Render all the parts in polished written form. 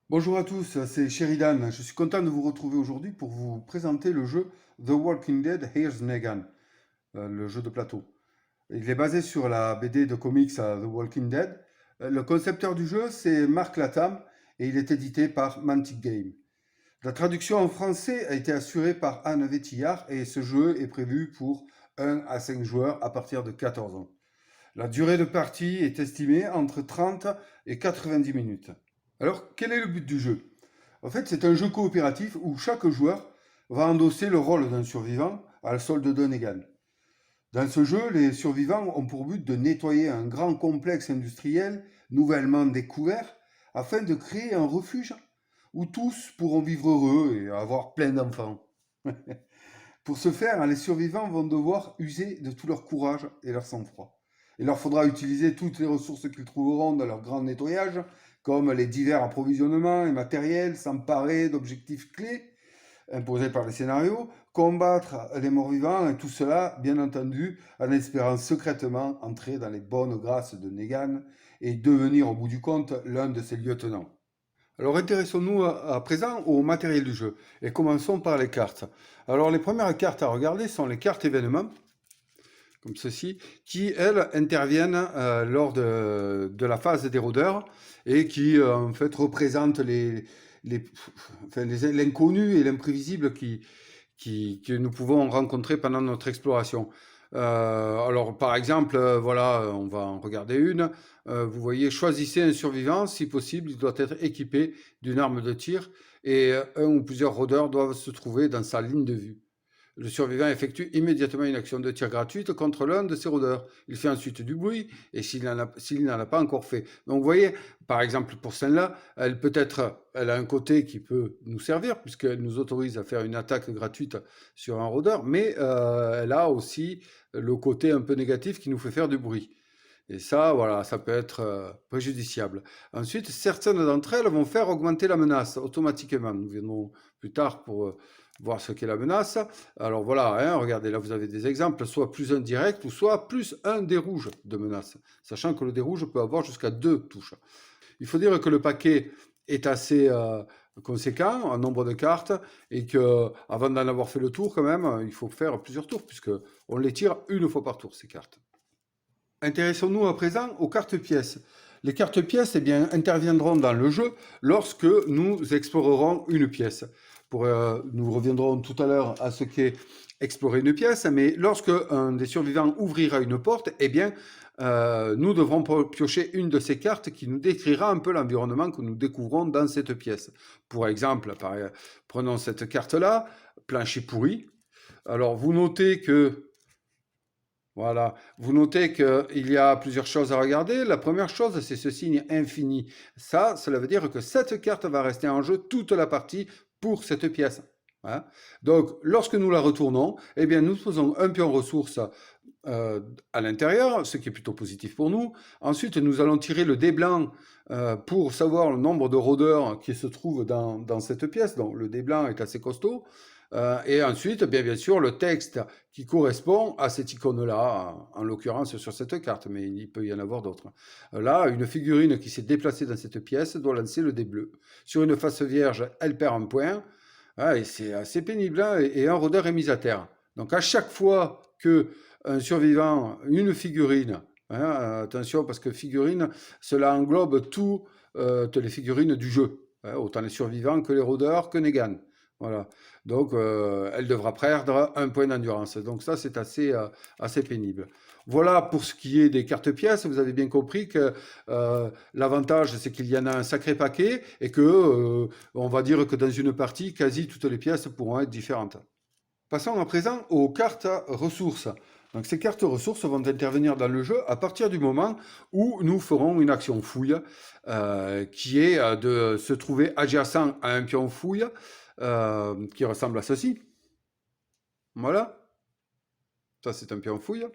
Bonjour à tous, c'est Sheridan. Je suis content de vous retrouver aujourd'hui pour vous présenter le jeu The Walking Dead Here's Negan, le jeu de plateau. Il est basé sur la BD de comics The Walking Dead. Le concepteur du jeu, c'est Mark Latham et il est édité par Mantic Game. La traduction en français a été assurée par Anne Vétillard et ce jeu est prévu pour 1 à 5 joueurs à partir de 14 ans. La durée de partie est estimée entre 30 et 90 minutes. Alors, quel est le but du jeu? En fait, c'est un jeu coopératif où chaque joueur va endosser le rôle d'un survivant à la solde d'un Negan. Dans ce jeu, les survivants ont pour but de nettoyer un grand complexe industriel nouvellement découvert afin de créer un refuge où tous pourront vivre heureux et avoir plein d'enfants. Pour ce faire, les survivants vont devoir user de tout leur courage et leur sang-froid. Il leur faudra utiliser toutes les ressources qu'ils trouveront dans leur grand nettoyage, comme les divers approvisionnements et matériels, s'emparer d'objectifs clés imposés par les scénarios, combattre les morts-vivants, et tout cela, bien entendu, en espérant secrètement entrer dans les bonnes grâces de Negan et devenir au bout du compte l'un de ses lieutenants. Alors intéressons-nous à présent au matériel du jeu et commençons par les cartes. Alors les premières cartes à regarder sont les cartes événements, comme ceci, qui elles interviennent lors de la phase des rôdeurs et qui en fait représentent l'inconnu et l'imprévisible que nous pouvons rencontrer pendant notre exploration. Alors, par exemple, voilà, on va en regarder une. Vous voyez, choisissez un survivant. Si possible, il doit être équipé d'une arme de tir et un ou plusieurs rôdeurs doivent se trouver dans sa ligne de vue. Le survivant effectue immédiatement une action de tir gratuite contre l'un de ses rôdeurs. Il fait ensuite du bruit, et s'il n'en a pas encore fait. Donc vous voyez, par exemple pour celle-là, elle a un côté qui peut nous servir, puisqu'elle nous autorise à faire une attaque gratuite sur un rôdeur, mais elle a aussi le côté un peu négatif qui nous fait faire du bruit. Et ça, voilà, ça peut être préjudiciable. Ensuite, certaines d'entre elles vont faire augmenter la menace automatiquement. Nous viendrons plus tard pour voir ce qu'est la menace. Alors voilà, hein, regardez, là vous avez des exemples, soit plus un direct ou soit plus un dé rouge de menace, sachant que le dé rouge peut avoir jusqu'à 2 touches. Il faut dire que le paquet est assez conséquent en nombre de cartes et que avant d'en avoir fait le tour quand même, il faut faire plusieurs tours puisque on les tire une fois par tour ces cartes. Intéressons-nous à présent aux cartes pièces. Les cartes pièces eh bien, interviendront dans le jeu lorsque nous explorerons une pièce. Nous reviendrons tout à l'heure à ce qu'est explorer une pièce, mais lorsque un des survivants ouvrira une porte, eh bien, nous devrons piocher une de ces cartes qui nous décrira un peu l'environnement que nous découvrons dans cette pièce. Pour exemple, prenons cette carte-là, plancher pourri. Alors, vous notez que voilà. Vous notez qu'il y a plusieurs choses à regarder. La première chose, c'est ce signe infini. Ça, cela veut dire que cette carte va rester en jeu toute la partie pour cette pièce. Hein. Donc, lorsque nous la retournons, eh bien, nous faisons un pion ressource à l'intérieur, ce qui est plutôt positif pour nous. Ensuite, nous allons tirer le dé blanc pour savoir le nombre de rôdeurs qui se trouvent dans cette pièce. Donc, le dé blanc est assez costaud. Et ensuite, bien sûr, le texte qui correspond à cette icône-là, en l'occurrence sur cette carte, mais il peut y en avoir d'autres. Là, une figurine qui s'est déplacée dans cette pièce doit lancer le dé bleu. Sur une face vierge, elle perd un point, et c'est assez pénible, hein, et un rôdeur est mis à terre. Donc à chaque fois que un survivant, une figurine, hein, attention parce que figurine, cela englobe toutes les figurines du jeu, hein, autant les survivants que les rôdeurs que Negan. Voilà. Donc, elle devra perdre un point d'endurance. Donc ça, c'est assez pénible. Voilà pour ce qui est des cartes pièces. Vous avez bien compris que l'avantage, c'est qu'il y en a un sacré paquet et que, on va dire que dans une partie, quasi toutes les pièces pourront être différentes. Passons à présent aux cartes ressources. Donc ces cartes ressources vont intervenir dans le jeu à partir du moment où nous ferons une action fouille, qui est de se trouver adjacent à un pion fouille qui ressemble à ceci. Voilà. Ça, c'est un pion fouille.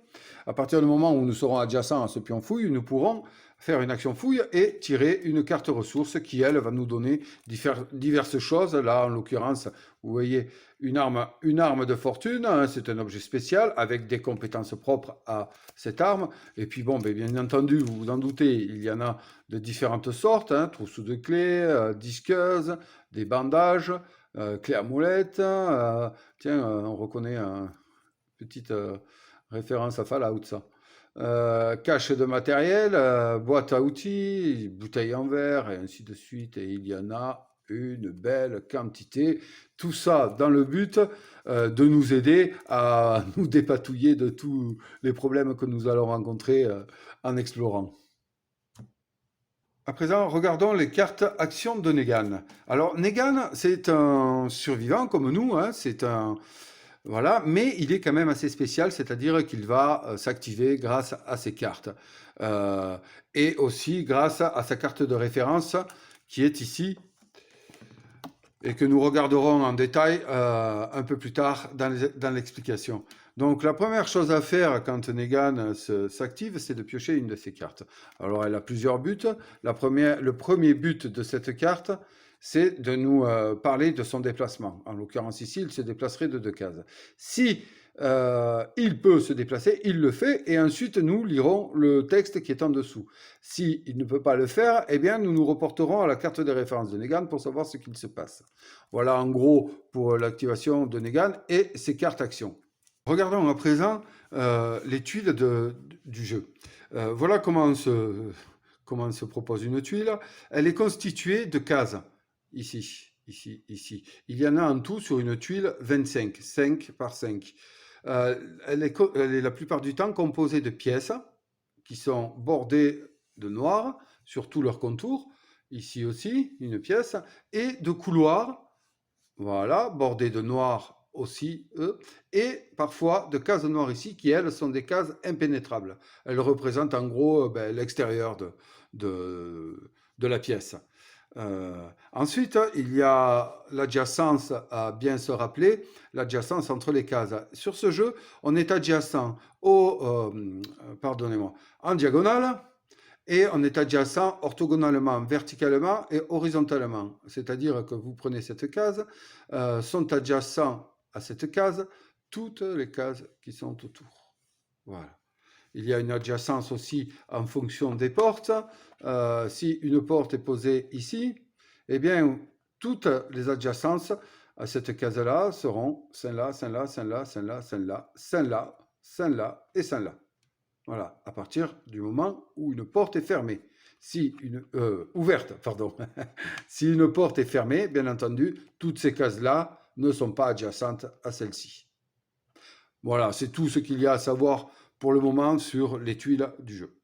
À partir du moment où nous serons adjacents à ce pion fouille, nous pourrons faire une action fouille et tirer une carte ressource qui, elle, va nous donner diverses choses. Là, en l'occurrence, vous voyez une arme de fortune, hein, c'est un objet spécial avec des compétences propres à cette arme. Et puis, bon, bien entendu, vous vous en doutez, il y en a de différentes sortes, hein, trousseau de clés, disqueuse, des bandages, clé à molette. Tiens, on reconnaît une petite référence à Fallout, ça. Cache de matériel, boîte à outils, bouteille en verre, et ainsi de suite. Et il y en a une belle quantité. Tout ça dans le but de nous aider à nous dépatouiller de tous les problèmes que nous allons rencontrer en explorant. À présent, regardons les cartes actions de Negan. Alors, Negan, c'est un survivant comme nous, hein, c'est un... Voilà, mais il est quand même assez spécial, c'est-à-dire qu'il va s'activer grâce à ses cartes. Et aussi grâce à sa carte de référence qui est ici et que nous regarderons en détail un peu plus tard dans l'explication. Donc la première chose à faire quand Negan s'active, c'est de piocher une de ses cartes. Alors elle a plusieurs buts. Le premier but de cette carte, c'est de nous parler de son déplacement. En l'occurrence ici, il se déplacerait de 2 cases. Si il peut se déplacer, il le fait, et ensuite nous lirons le texte qui est en dessous. Si il ne peut pas le faire, eh bien nous nous reporterons à la carte de référence de Negan pour savoir ce qu'il se passe. Voilà en gros pour l'activation de Negan et ses cartes actions. Regardons à présent les tuiles du jeu. Voilà comment se propose une tuile. Elle est constituée de cases. Ici, ici, ici. Il y en a en tout sur une tuile 25, 5 par 5. Elle est la plupart du temps composée de pièces qui sont bordées de noir sur tout leur contour. Ici aussi, une pièce. Et de couloirs, voilà, bordés de noir aussi, et parfois de cases noires ici, qui elles sont des cases impénétrables. Elles représentent en gros l'extérieur de la pièce. Ensuite, il y a l'adjacence à bien se rappeler, l'adjacence entre les cases. Sur ce jeu, on est adjacent pardonnez-moi, en diagonale, et on est adjacent orthogonalement, verticalement et horizontalement. C'est-à-dire que vous prenez cette case, sont adjacents à cette case toutes les cases qui sont autour. Voilà. Il y a une adjacence aussi en fonction des portes. Si une porte est posée ici, eh bien, toutes les adjacences à cette case-là seront celle-là, celle-là, celle-là, celle-là, celle-là, celle-là, celle-là et celle-là. Voilà, à partir du moment où une porte est fermée. Ouverte, pardon. Si une porte est fermée, bien entendu, toutes ces cases-là ne sont pas adjacentes à celle-ci. Voilà, c'est tout ce qu'il y a à savoir pour le moment sur les tuiles du jeu.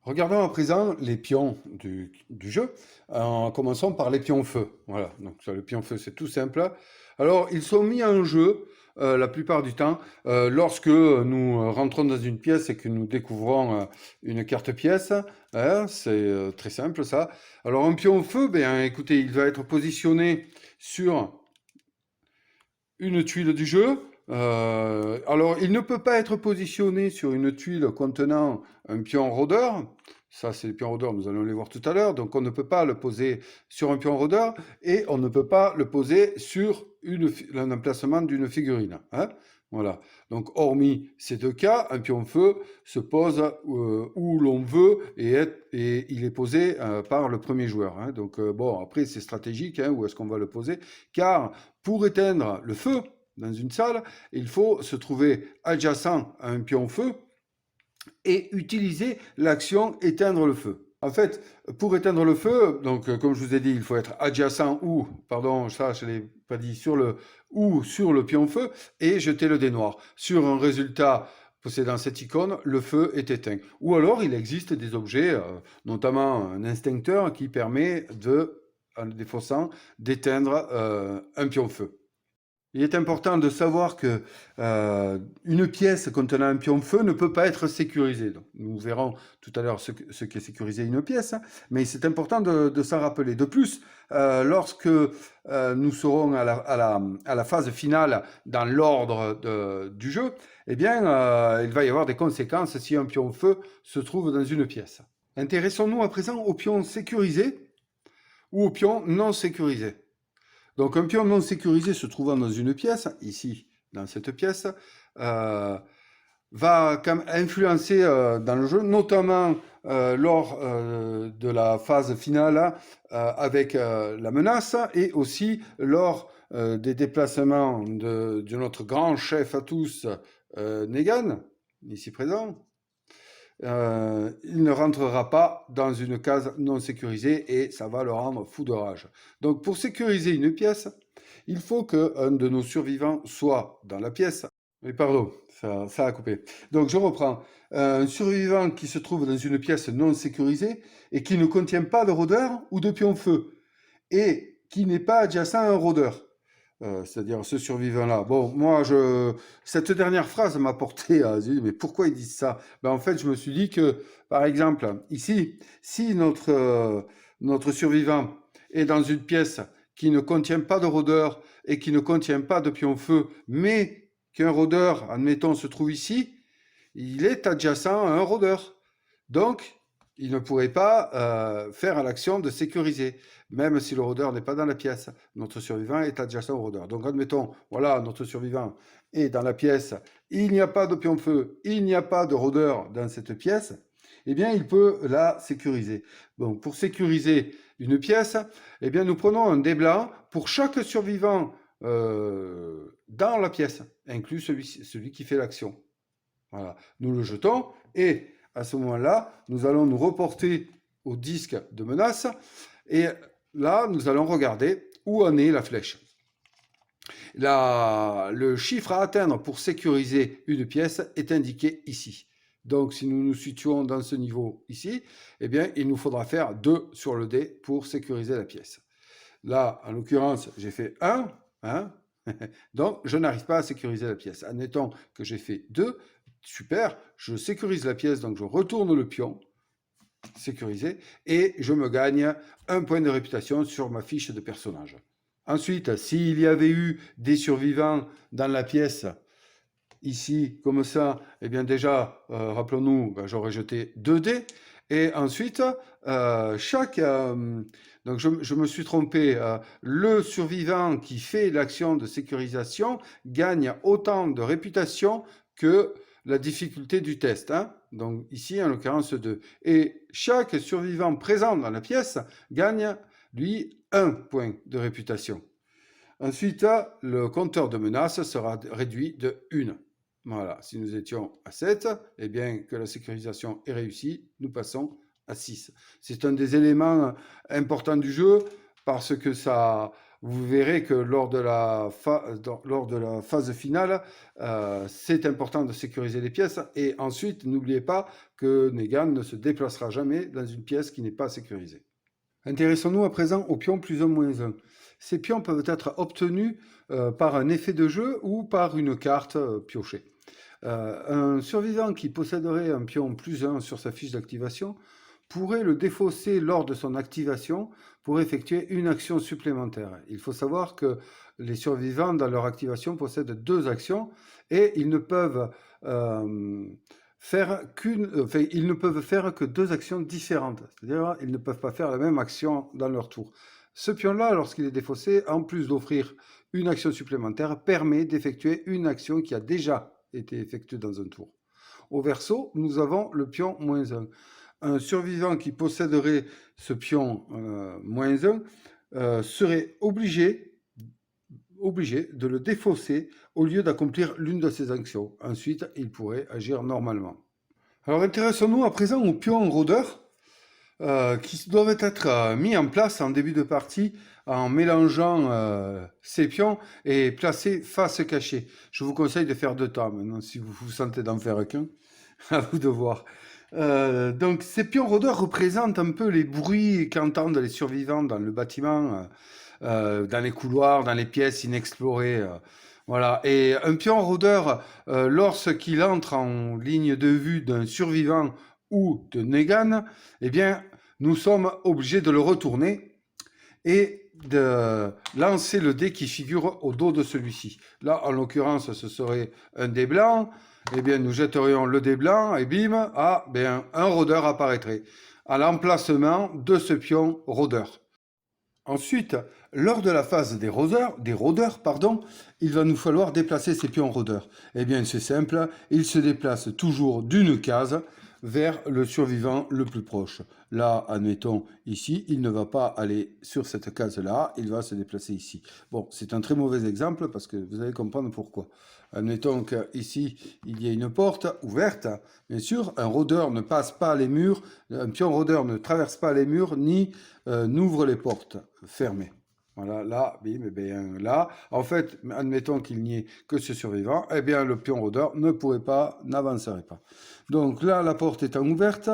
Regardons à présent les pions du jeu, en commençant par les pions feu. Voilà, donc le pion feu, c'est tout simple. Alors, ils sont mis en jeu la plupart du temps lorsque nous rentrons dans une pièce et que nous découvrons une carte pièce. Hein, c'est très simple ça. Alors, un pion feu, écoutez, il va être positionné sur une tuile du jeu. Alors, il ne peut pas être positionné sur une tuile contenant un pion rôdeur. Ça, c'est les pions rôdeurs, nous allons les voir tout à l'heure. Donc, on ne peut pas le poser sur un pion rôdeur et on ne peut pas le poser sur un emplacement d'une figurine. Hein, voilà. Donc, hormis ces deux cas, un pion feu se pose où l'on veut et il est posé par le premier joueur. Hein. Donc, bon, après, c'est stratégique, hein, où est-ce qu'on va le poser. Car pour éteindre le feu dans une salle, il faut se trouver adjacent à un pion feu et utiliser l'action éteindre le feu. En fait, pour éteindre le feu, donc comme je vous ai dit, il faut être adjacent ou, pardon, ça je ne l'ai pas dit, sur le pion feu et jeter le dé noir. Sur un résultat possédant cette icône, le feu est éteint. Ou alors il existe des objets, notamment un instincteur qui permet en le défaussant d'éteindre un pion feu. Il est important de savoir que une pièce contenant un pion feu ne peut pas être sécurisée. Donc, nous verrons tout à l'heure ce qu'est sécurisé une pièce, hein, mais c'est important de s'en rappeler. De plus, lorsque nous serons à la phase finale dans l'ordre du jeu, eh bien, il va y avoir des conséquences si un pion feu se trouve dans une pièce. Intéressons-nous à présent aux pions sécurisés ou aux pions non sécurisés. Donc un pion non sécurisé se trouvant dans une pièce, ici, dans cette pièce, va quand même influencer dans le jeu, notamment lors de la phase finale avec la menace et aussi lors des déplacements de notre grand chef à tous, Negan, ici présent. Il ne rentrera pas dans une case non sécurisée et ça va le rendre fou de rage. Donc pour sécuriser une pièce, il faut qu'un de nos survivants soit dans la pièce. Mais pardon, ça a coupé. Donc je reprends. Un survivant qui se trouve dans une pièce non sécurisée et qui ne contient pas de rôdeur ou de pion-feu et qui n'est pas adjacent à un rôdeur. C'est-à-dire ce survivant-là. Bon, moi, cette dernière phrase m'a porté à dire, mais pourquoi ils disent ça? Ben, en fait, je me suis dit que, par exemple, ici, si notre survivant est dans une pièce qui ne contient pas de rôdeur et qui ne contient pas de pion-feu, mais qu'un rôdeur, admettons, se trouve ici, il est adjacent à un rôdeur. Donc, il ne pourrait pas faire l'action de sécuriser, même si le rôdeur n'est pas dans la pièce. Notre survivant est adjacent au rôdeur. Donc, admettons, voilà, notre survivant est dans la pièce, il n'y a pas de pion-feu, il n'y a pas de rôdeur dans cette pièce, eh bien, il peut la sécuriser. Donc, pour sécuriser une pièce, eh bien, nous prenons un dé blanc pour chaque survivant dans la pièce, inclus celui qui fait l'action. Voilà. Nous le jetons et à ce moment-là, nous allons nous reporter au disque de menace et là, nous allons regarder où en est la flèche. Le chiffre à atteindre pour sécuriser une pièce est indiqué ici. Donc, si nous nous situons dans ce niveau ici, eh bien, il nous faudra faire 2 sur le dé pour sécuriser la pièce. Là, en l'occurrence, j'ai fait 1, hein. Donc, je n'arrive pas à sécuriser la pièce. Admettons que j'ai fait 2, super, je sécurise la pièce, donc je retourne le pion, sécurisé, et je me gagne 1 point de réputation sur ma fiche de personnage. Ensuite, s'il y avait eu des survivants dans la pièce, ici, comme ça, eh bien déjà, rappelons-nous, j'aurais jeté 2 dés, et ensuite, donc je me suis trompé, le survivant qui fait l'action de sécurisation gagne autant de réputation que la difficulté du test. Hein. Donc ici, en l'occurrence 2. Et chaque survivant présent dans la pièce gagne, lui, 1 point de réputation. Ensuite, le compteur de menace sera réduit de 1. Voilà, si nous étions à 7, eh bien que la sécurisation est réussie, nous passons à 6. C'est un des éléments importants du jeu parce que ça, vous verrez que lors de la phase finale, c'est important de sécuriser les pièces. Et ensuite, n'oubliez pas que Negan ne se déplacera jamais dans une pièce qui n'est pas sécurisée. Intéressons-nous à présent aux pions plus 1 moins 1. Ces pions peuvent être obtenus par un effet de jeu ou par une carte piochée. Un survivant qui posséderait un pion plus 1 sur sa fiche d'activation pourrait le défausser lors de son activation pour effectuer une action supplémentaire. Il faut savoir que les survivants, dans leur activation, possèdent 2 actions et ils ne peuvent faire que 2 actions différentes. C'est-à-dire ils ne peuvent pas faire la même action dans leur tour. Ce pion-là, lorsqu'il est défaussé, en plus d'offrir une action supplémentaire, permet d'effectuer une action qui a déjà été effectuée dans un tour. Au verso, nous avons le pion moins 1. Un survivant qui posséderait ce pion moins 1 serait obligé de le défausser au lieu d'accomplir l'une de ses actions. Ensuite, il pourrait agir normalement. Alors intéressons-nous à présent aux pions rôdeurs qui doivent être mis en place en début de partie en mélangeant ces pions et placés face cachée. Je vous conseille de faire 2 temps maintenant si vous vous sentez d'en faire qu'un. À vous de voir. Donc ces pions rôdeurs représentent un peu les bruits qu'entendent les survivants dans le bâtiment dans les couloirs, dans les pièces inexplorées. Voilà. Et un pion rôdeur, lorsqu'il entre en ligne de vue d'un survivant ou de Negan, eh bien, nous sommes obligés de le retourner et de lancer le dé qui figure au dos de celui-ci. Là, en l'occurrence, ce serait un dé blanc. Eh bien, nous jetterions le dé blanc et bim, bien, un rôdeur apparaîtrait à l'emplacement de ce pion rôdeur. Ensuite, lors de la phase des rôdeurs, il va nous falloir déplacer ces pions rôdeurs. Eh bien, c'est simple, ils se déplacent toujours d'une case vers le survivant le plus proche. Là, admettons, ici, il ne va pas aller sur cette case-là, il va se déplacer ici. Bon, c'est un très mauvais exemple parce que vous allez comprendre pourquoi. Admettons qu'ici, il y a une porte ouverte. Bien sûr, un rôdeur ne passe pas les murs, un pion rôdeur ne traverse pas les murs ni n'ouvre les portes fermées. Voilà, là, bim, et bien là, en fait, admettons qu'il n'y ait que ce survivant, eh bien le pion rôdeur ne pourrait pas, n'avancerait pas. Donc là, la porte étant ouverte,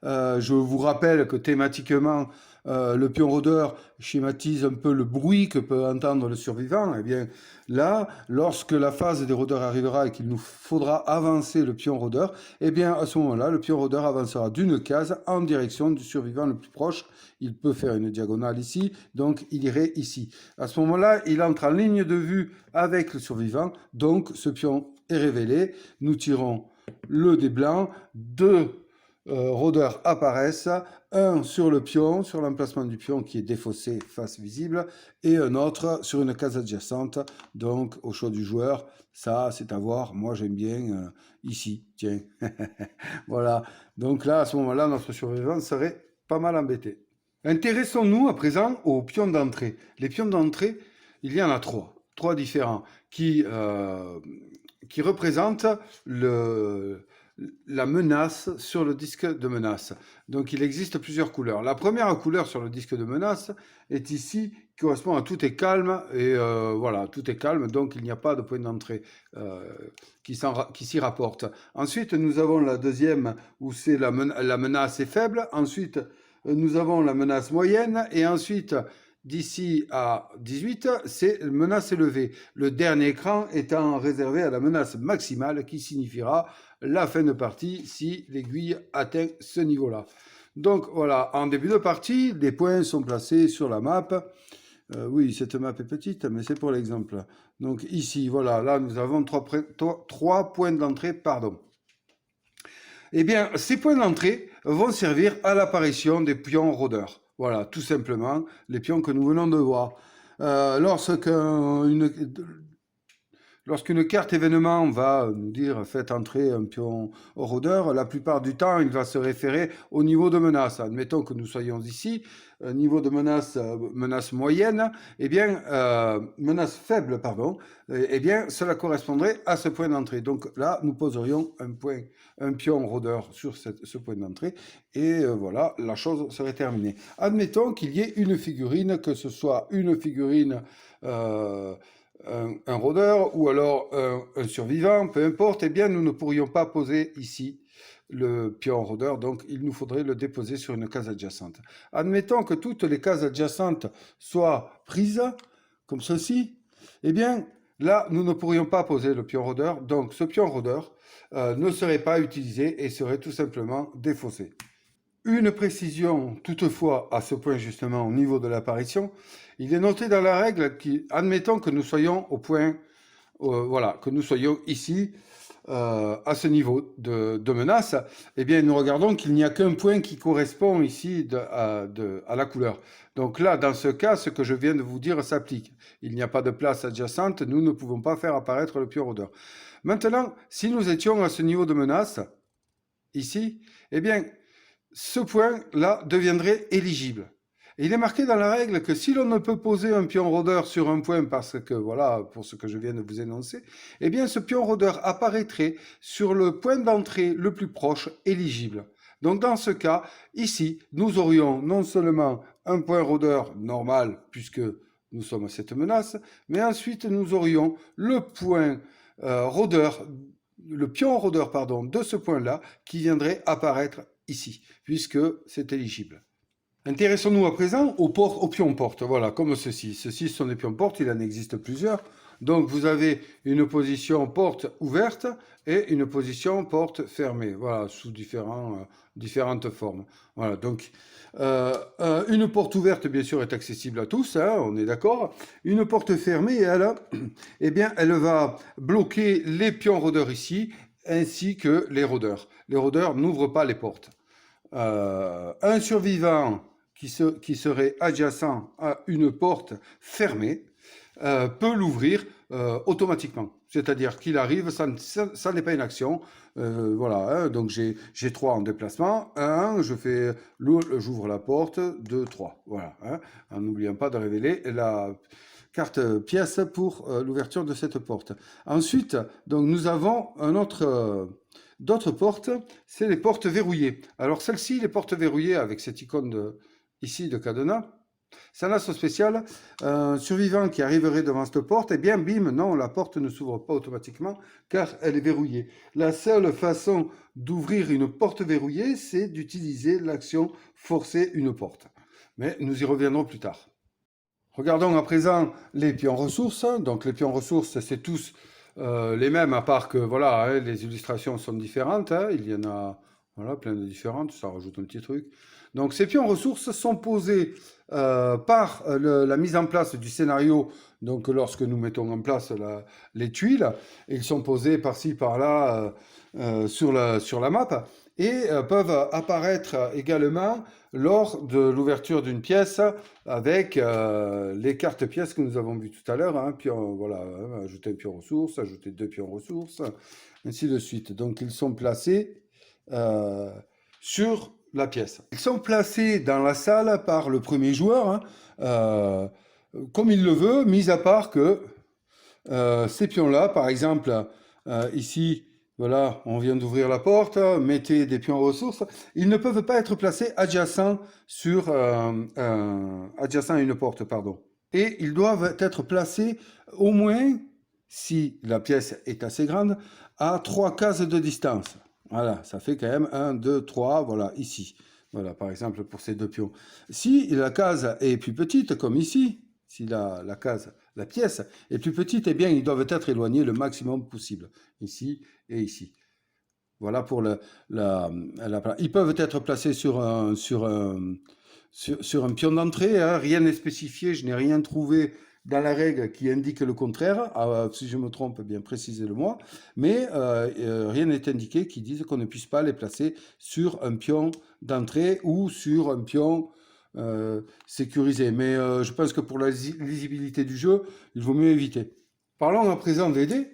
je vous rappelle que thématiquement, le pion rôdeur schématise un peu le bruit que peut entendre le survivant. Eh bien là, lorsque la phase des rôdeurs arrivera et qu'il nous faudra avancer le pion rôdeur, eh bien à ce moment-là, le pion rôdeur avancera d'une case en direction du survivant le plus proche. Il peut faire une diagonale ici, donc il irait ici. À ce moment-là, il entre en ligne de vue avec le survivant, donc ce pion est révélé. Nous tirons le dé blanc, deux rôdeurs apparaissent, un sur le pion, sur l'emplacement du pion qui est défaussé, face visible, et un autre sur une case adjacente, donc au choix du joueur. Ça, c'est à voir. Moi, j'aime bien ici, tiens. Voilà. Donc là, à ce moment-là, notre survivant serait pas mal embêté. Intéressons-nous à présent aux pions d'entrée. Les pions d'entrée, il y en a trois différents, qui représentent la menace sur le disque de menace. Donc il existe plusieurs couleurs. La première couleur sur le disque de menace est ici, qui correspond à tout est calme, et voilà, tout est calme, donc il n'y a pas de point d'entrée qui s'y rapporte. Ensuite, nous avons la deuxième, où c'est la menace est faible. Ensuite, nous avons la menace moyenne, et ensuite, d'ici à 18, c'est menace élevée. Le dernier écran étant réservé à la menace maximale, qui signifiera la fin de partie si l'aiguille atteint ce niveau-là. Donc voilà, en début de partie, les points sont placés sur la map. Oui, cette map est petite, mais c'est pour l'exemple. Donc ici, voilà, là nous avons trois points d'entrée, pardon. Eh bien, ces points d'entrée vont servir à l'apparition des pions rôdeurs. Voilà, tout simplement, les pions que nous venons de voir. Lorsqu'une carte événement va nous dire faites entrer un pion au rôdeur, la plupart du temps, il va se référer au niveau de menace. Admettons que nous soyons ici, niveau de menace, menace moyenne, eh bien, menace faible, pardon, eh bien, cela correspondrait à ce point d'entrée. Donc là, nous poserions un pion rôdeur sur ce point d'entrée, et voilà, la chose serait terminée. Admettons qu'il y ait une figurine, que ce soit une figurine un rôdeur ou alors un survivant, peu importe, eh bien nous ne pourrions pas poser ici le pion rôdeur, donc il nous faudrait le déposer sur une case adjacente. Admettons que toutes les cases adjacentes soient prises, comme ceci, eh bien là nous ne pourrions pas poser le pion rôdeur, donc ce pion rôdeur ne serait pas utilisé et serait tout simplement défaussé. Une précision toutefois à ce point justement au niveau de l'apparition, il est noté dans la règle qui, admettons que nous soyons au point, voilà, que nous soyons ici à ce niveau de menace, eh bien nous regardons qu'il n'y a qu'un point qui correspond ici à la couleur. Donc là, dans ce cas, ce que je viens de vous dire s'applique. Il n'y a pas de place adjacente, nous ne pouvons pas faire apparaître le pion rôdeur. Maintenant, si nous étions à ce niveau de menace, ici, eh bien, ce point-là deviendrait éligible. Et il est marqué dans la règle que si l'on ne peut poser un pion rôdeur sur un point parce que, voilà, pour ce que je viens de vous énoncer, eh bien ce pion rôdeur apparaîtrait sur le point d'entrée le plus proche éligible. Donc dans ce cas, ici, nous aurions non seulement un point rôdeur normal, puisque nous sommes à cette menace, mais ensuite nous aurions le point rôdeur, le pion rôdeur, pardon, de ce point-là, qui viendrait apparaître ici, puisque c'est éligible. Intéressons-nous à présent aux pions porte, voilà, comme ceci. Ceci sont des pions porte, il en existe plusieurs. Donc vous avez une position porte ouverte et une position porte fermée, voilà, sous différentes formes. Voilà, donc une porte ouverte, bien sûr, est accessible à tous, hein, on est d'accord. Une porte fermée, elle, eh bien, elle va bloquer les pions rôdeurs ici, ainsi que les rôdeurs. Les rôdeurs n'ouvrent pas les portes. Un survivant qui serait adjacent à une porte fermée peut l'ouvrir automatiquement. C'est-à-dire qu'il arrive, ça n'est pas une action. Voilà, hein, donc j'ai 3 en déplacement. 1, j'ouvre la porte. 2, 3. Voilà, hein, en n'oubliant pas de révéler la carte pièce pour l'ouverture de cette porte. Ensuite, donc, nous avons d'autres portes, c'est les portes verrouillées. Alors celle-ci, les portes verrouillées avec cette icône ici de cadenas, ça n'a son spécial. Un survivant qui arriverait devant cette porte, eh bien, bim, non, la porte ne s'ouvre pas automatiquement car elle est verrouillée. La seule façon d'ouvrir une porte verrouillée, c'est d'utiliser l'action forcer une porte. Mais nous y reviendrons plus tard. Regardons à présent les pions ressources. Donc les pions ressources, c'est tous les mêmes, à part que voilà, hein, les illustrations sont différentes. Hein, il y en a voilà, plein de différentes, ça rajoute un petit truc. Donc ces pions ressources sont posés par la mise en place du scénario. Donc lorsque nous mettons en place les tuiles, ils sont posés par-ci, par-là sur la map et peuvent apparaître également lors de l'ouverture d'une pièce avec les cartes pièces que nous avons vues tout à l'heure. Hein, voilà, hein, ajouter un pion ressources, ajouter 2 pions ressources, ainsi de suite. Donc ils sont placés sur la pièce. Ils sont placés dans la salle par le premier joueur, hein, comme il le veut, mis à part que ces pions-là, par exemple, ici, voilà, on vient d'ouvrir la porte, mettez des pions ressources, ils ne peuvent pas être placés adjacents adjacents à une porte, pardon. Et ils doivent être placés au moins, si la pièce est assez grande, à 3 cases de distance. Voilà, ça fait quand même 1, 2, 3, voilà, ici. Voilà, par exemple, pour ces 2 pions. Si la case est plus petite, comme ici, si la pièce est plus petite, eh bien, ils doivent être éloignés le maximum possible, ici et ici. Voilà pour ils peuvent être placés sur un pion d'entrée, hein, rien n'est spécifié, je n'ai rien trouvé dans la règle qui indique le contraire. Si je me trompe, eh bien précisez-le-moi. Mais rien n'est indiqué qui dise qu'on ne puisse pas les placer sur un pion d'entrée ou sur un pion sécurisé. Mais je pense que pour la lisibilité du jeu, il vaut mieux éviter. Parlons à présent des dés.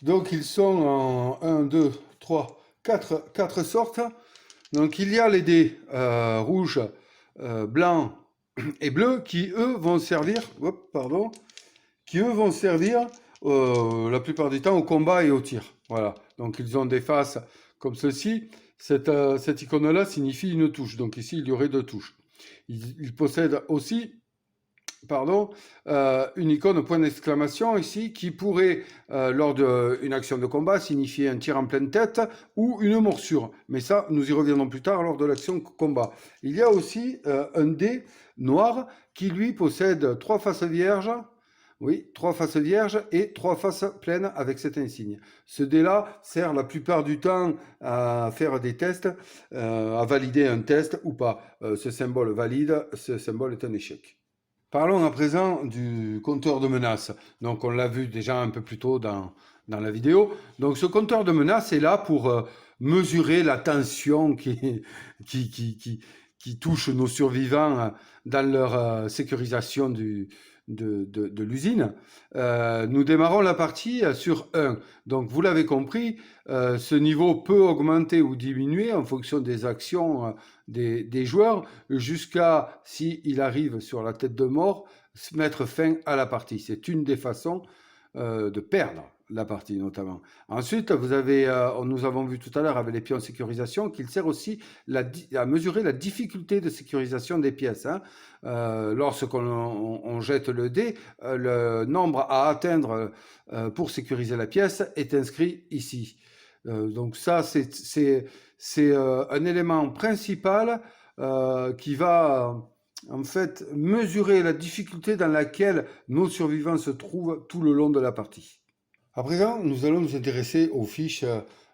Donc ils sont en 1, 2, 3, 4 sortes. Donc il y a les dés rouges, blancs et bleus qui eux vont servir, la plupart du temps au combat et au tir. Voilà. Donc ils ont des faces comme ceci. Cette icône-là signifie une touche. Donc ici il y aurait 2 touches. Il possède aussi une icône point d'exclamation ici qui pourrait, lors d'une action de combat, signifier un tir en pleine tête ou une morsure. Mais ça, nous y reviendrons plus tard lors de l'action combat. Il y a aussi un dé noir qui, lui, possède 3 faces vierges. Oui, 3 faces vierges et 3 faces pleines avec cet insigne. Ce dé-là sert la plupart du temps à faire des tests, à valider un test ou pas. Ce symbole valide, ce symbole est un échec. Parlons à présent du compteur de menaces. Donc on l'a vu déjà un peu plus tôt dans la vidéo. Donc ce compteur de menaces est là pour mesurer la tension qui touche nos survivants dans leur sécurisation de l'usine. Nous démarrons la partie sur 1. Donc vous l'avez compris, ce niveau peut augmenter ou diminuer en fonction des actions des joueurs jusqu'à, s'il arrive sur la tête de mort, mettre fin à la partie. C'est une des façons de perdre la partie notamment. Ensuite, nous avons vu tout à l'heure avec les pions sécurisation qu'il sert aussi à mesurer la difficulté de sécurisation des pièces. Hein. Lorsqu'on jette le dé, le nombre à atteindre pour sécuriser la pièce est inscrit ici. Donc ça, c'est un élément principal qui va en fait, mesurer la difficulté dans laquelle nos survivants se trouvent tout le long de la partie. À présent, nous allons nous intéresser aux fiches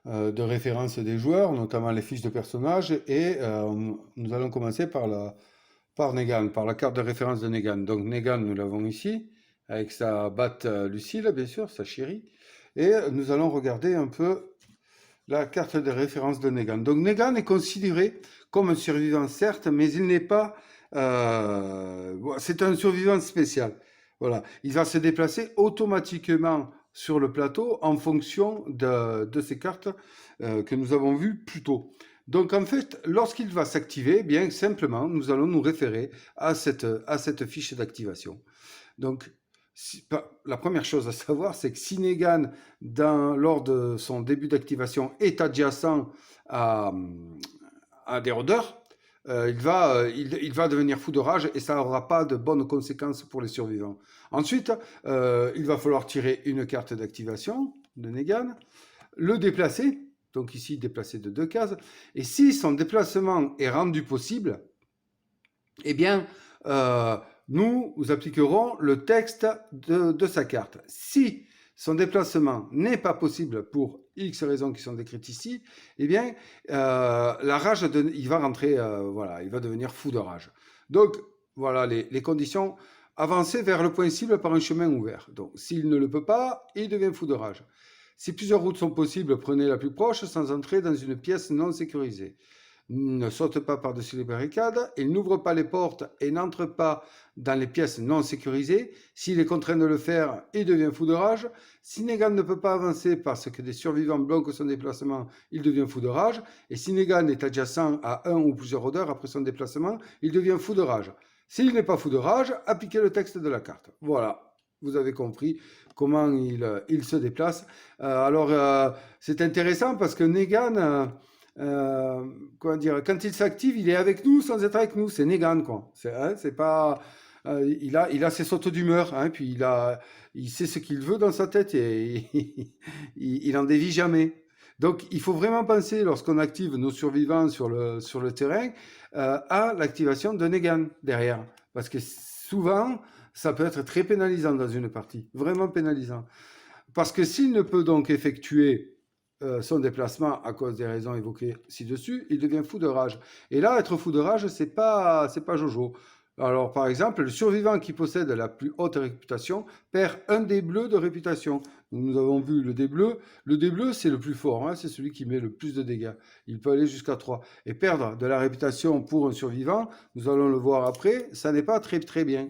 de référence des joueurs, notamment les fiches de personnages, et nous allons commencer par Negan, par la carte de référence de Negan. Donc Negan, nous l'avons ici, avec sa batte Lucille, bien sûr, sa chérie, et nous allons regarder un peu la carte de référence de Negan. Donc Negan est considéré comme un survivant, certes, mais il n'est pas... c'est un survivant spécial. Voilà. Il va se déplacer automatiquement sur le plateau en fonction de ces cartes que nous avons vues plus tôt. Donc en fait, lorsqu'il va s'activer, bien simplement, nous allons nous référer à cette fiche d'activation. Donc la première chose à savoir, c'est que si Negan, lors de son début d'activation, est adjacent à des rôdeurs, il va devenir fou de rage et ça n'aura pas de bonnes conséquences pour les survivants. Ensuite, il va falloir tirer une carte d'activation de Negan, le déplacer, donc ici déplacer de 2 cases, et si son déplacement est rendu possible, eh bien, nous appliquerons le texte de sa carte. Si son déplacement n'est pas possible pour X raisons qui sont décrites ici, eh bien, la rage, il va rentrer, voilà, il va devenir fou de rage. Donc, voilà les conditions. Avancer vers le point cible par un chemin ouvert. Donc, s'il ne le peut pas, il devient fou de rage. Si plusieurs routes sont possibles, prenez la plus proche sans entrer dans une pièce non sécurisée. Ne saute pas par-dessus les barricades, il n'ouvre pas les portes et n'entre pas dans les pièces non sécurisées. S'il est contraint de le faire, il devient fou de rage. Si Negan ne peut pas avancer parce que des survivants bloquent son déplacement, il devient fou de rage. Et si Negan est adjacent à un ou plusieurs rôdeurs après son déplacement, il devient fou de rage. S'il n'est pas fou de rage, appliquez le texte de la carte. Voilà, vous avez compris comment il se déplace. Alors, c'est intéressant parce que Negan... comment dire, quand il s'active, il est avec nous sans être avec nous. C'est Negan, quoi. C'est pas, il a ses sautes d'humeur, hein, puis il sait ce qu'il veut dans sa tête et il en dévie jamais. Donc, il faut vraiment penser, lorsqu'on active nos survivants sur le terrain, à l'activation de Negan derrière. Parce que souvent, ça peut être très pénalisant dans une partie. Vraiment pénalisant. Parce que s'il ne peut donc effectuer son déplacement à cause des raisons évoquées ci-dessus, il devient fou de rage. Et là, être fou de rage, c'est pas Jojo. Alors, par exemple, le survivant qui possède la plus haute réputation perd un dé bleu de réputation. Nous avons vu le dé bleu. Le dé bleu, c'est le plus fort, hein, c'est celui qui met le plus de dégâts. Il peut aller jusqu'à 3. Et perdre de la réputation pour un survivant, nous allons le voir après, ça n'est pas très très bien.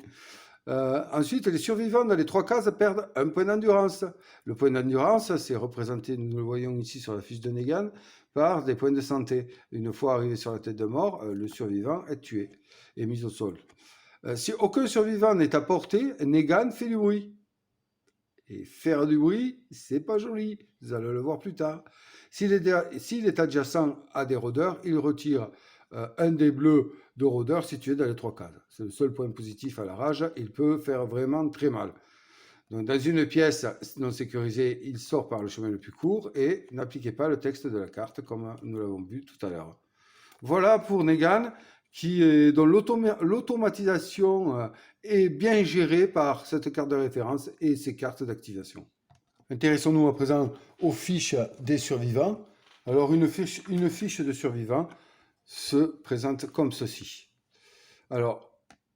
Ensuite, les survivants dans les 3 cases perdent un point d'endurance. Le point d'endurance, c'est représenté, nous le voyons ici sur la fiche de Negan, par des points de santé. Une fois arrivé sur la tête de mort, le survivant est tué et mis au sol. Si aucun survivant n'est à portée, Negan fait du bruit. Et faire du bruit, c'est pas joli. Vous allez le voir plus tard. S'il est adjacent à des rôdeurs, il retire un dé bleu de rôdeur situé dans les 3 cases. C'est le seul point positif à la rage. Il peut faire vraiment très mal. Donc, dans une pièce non sécurisée, il sort par le chemin le plus court et n'appliquez pas le texte de la carte comme nous l'avons vu tout à l'heure. Voilà pour Negan, dont l'automatisation est bien gérée par cette carte de référence et ses cartes d'activation. Intéressons-nous à présent aux fiches des survivants. Alors, une fiche de survivant se présente comme ceci. Alors,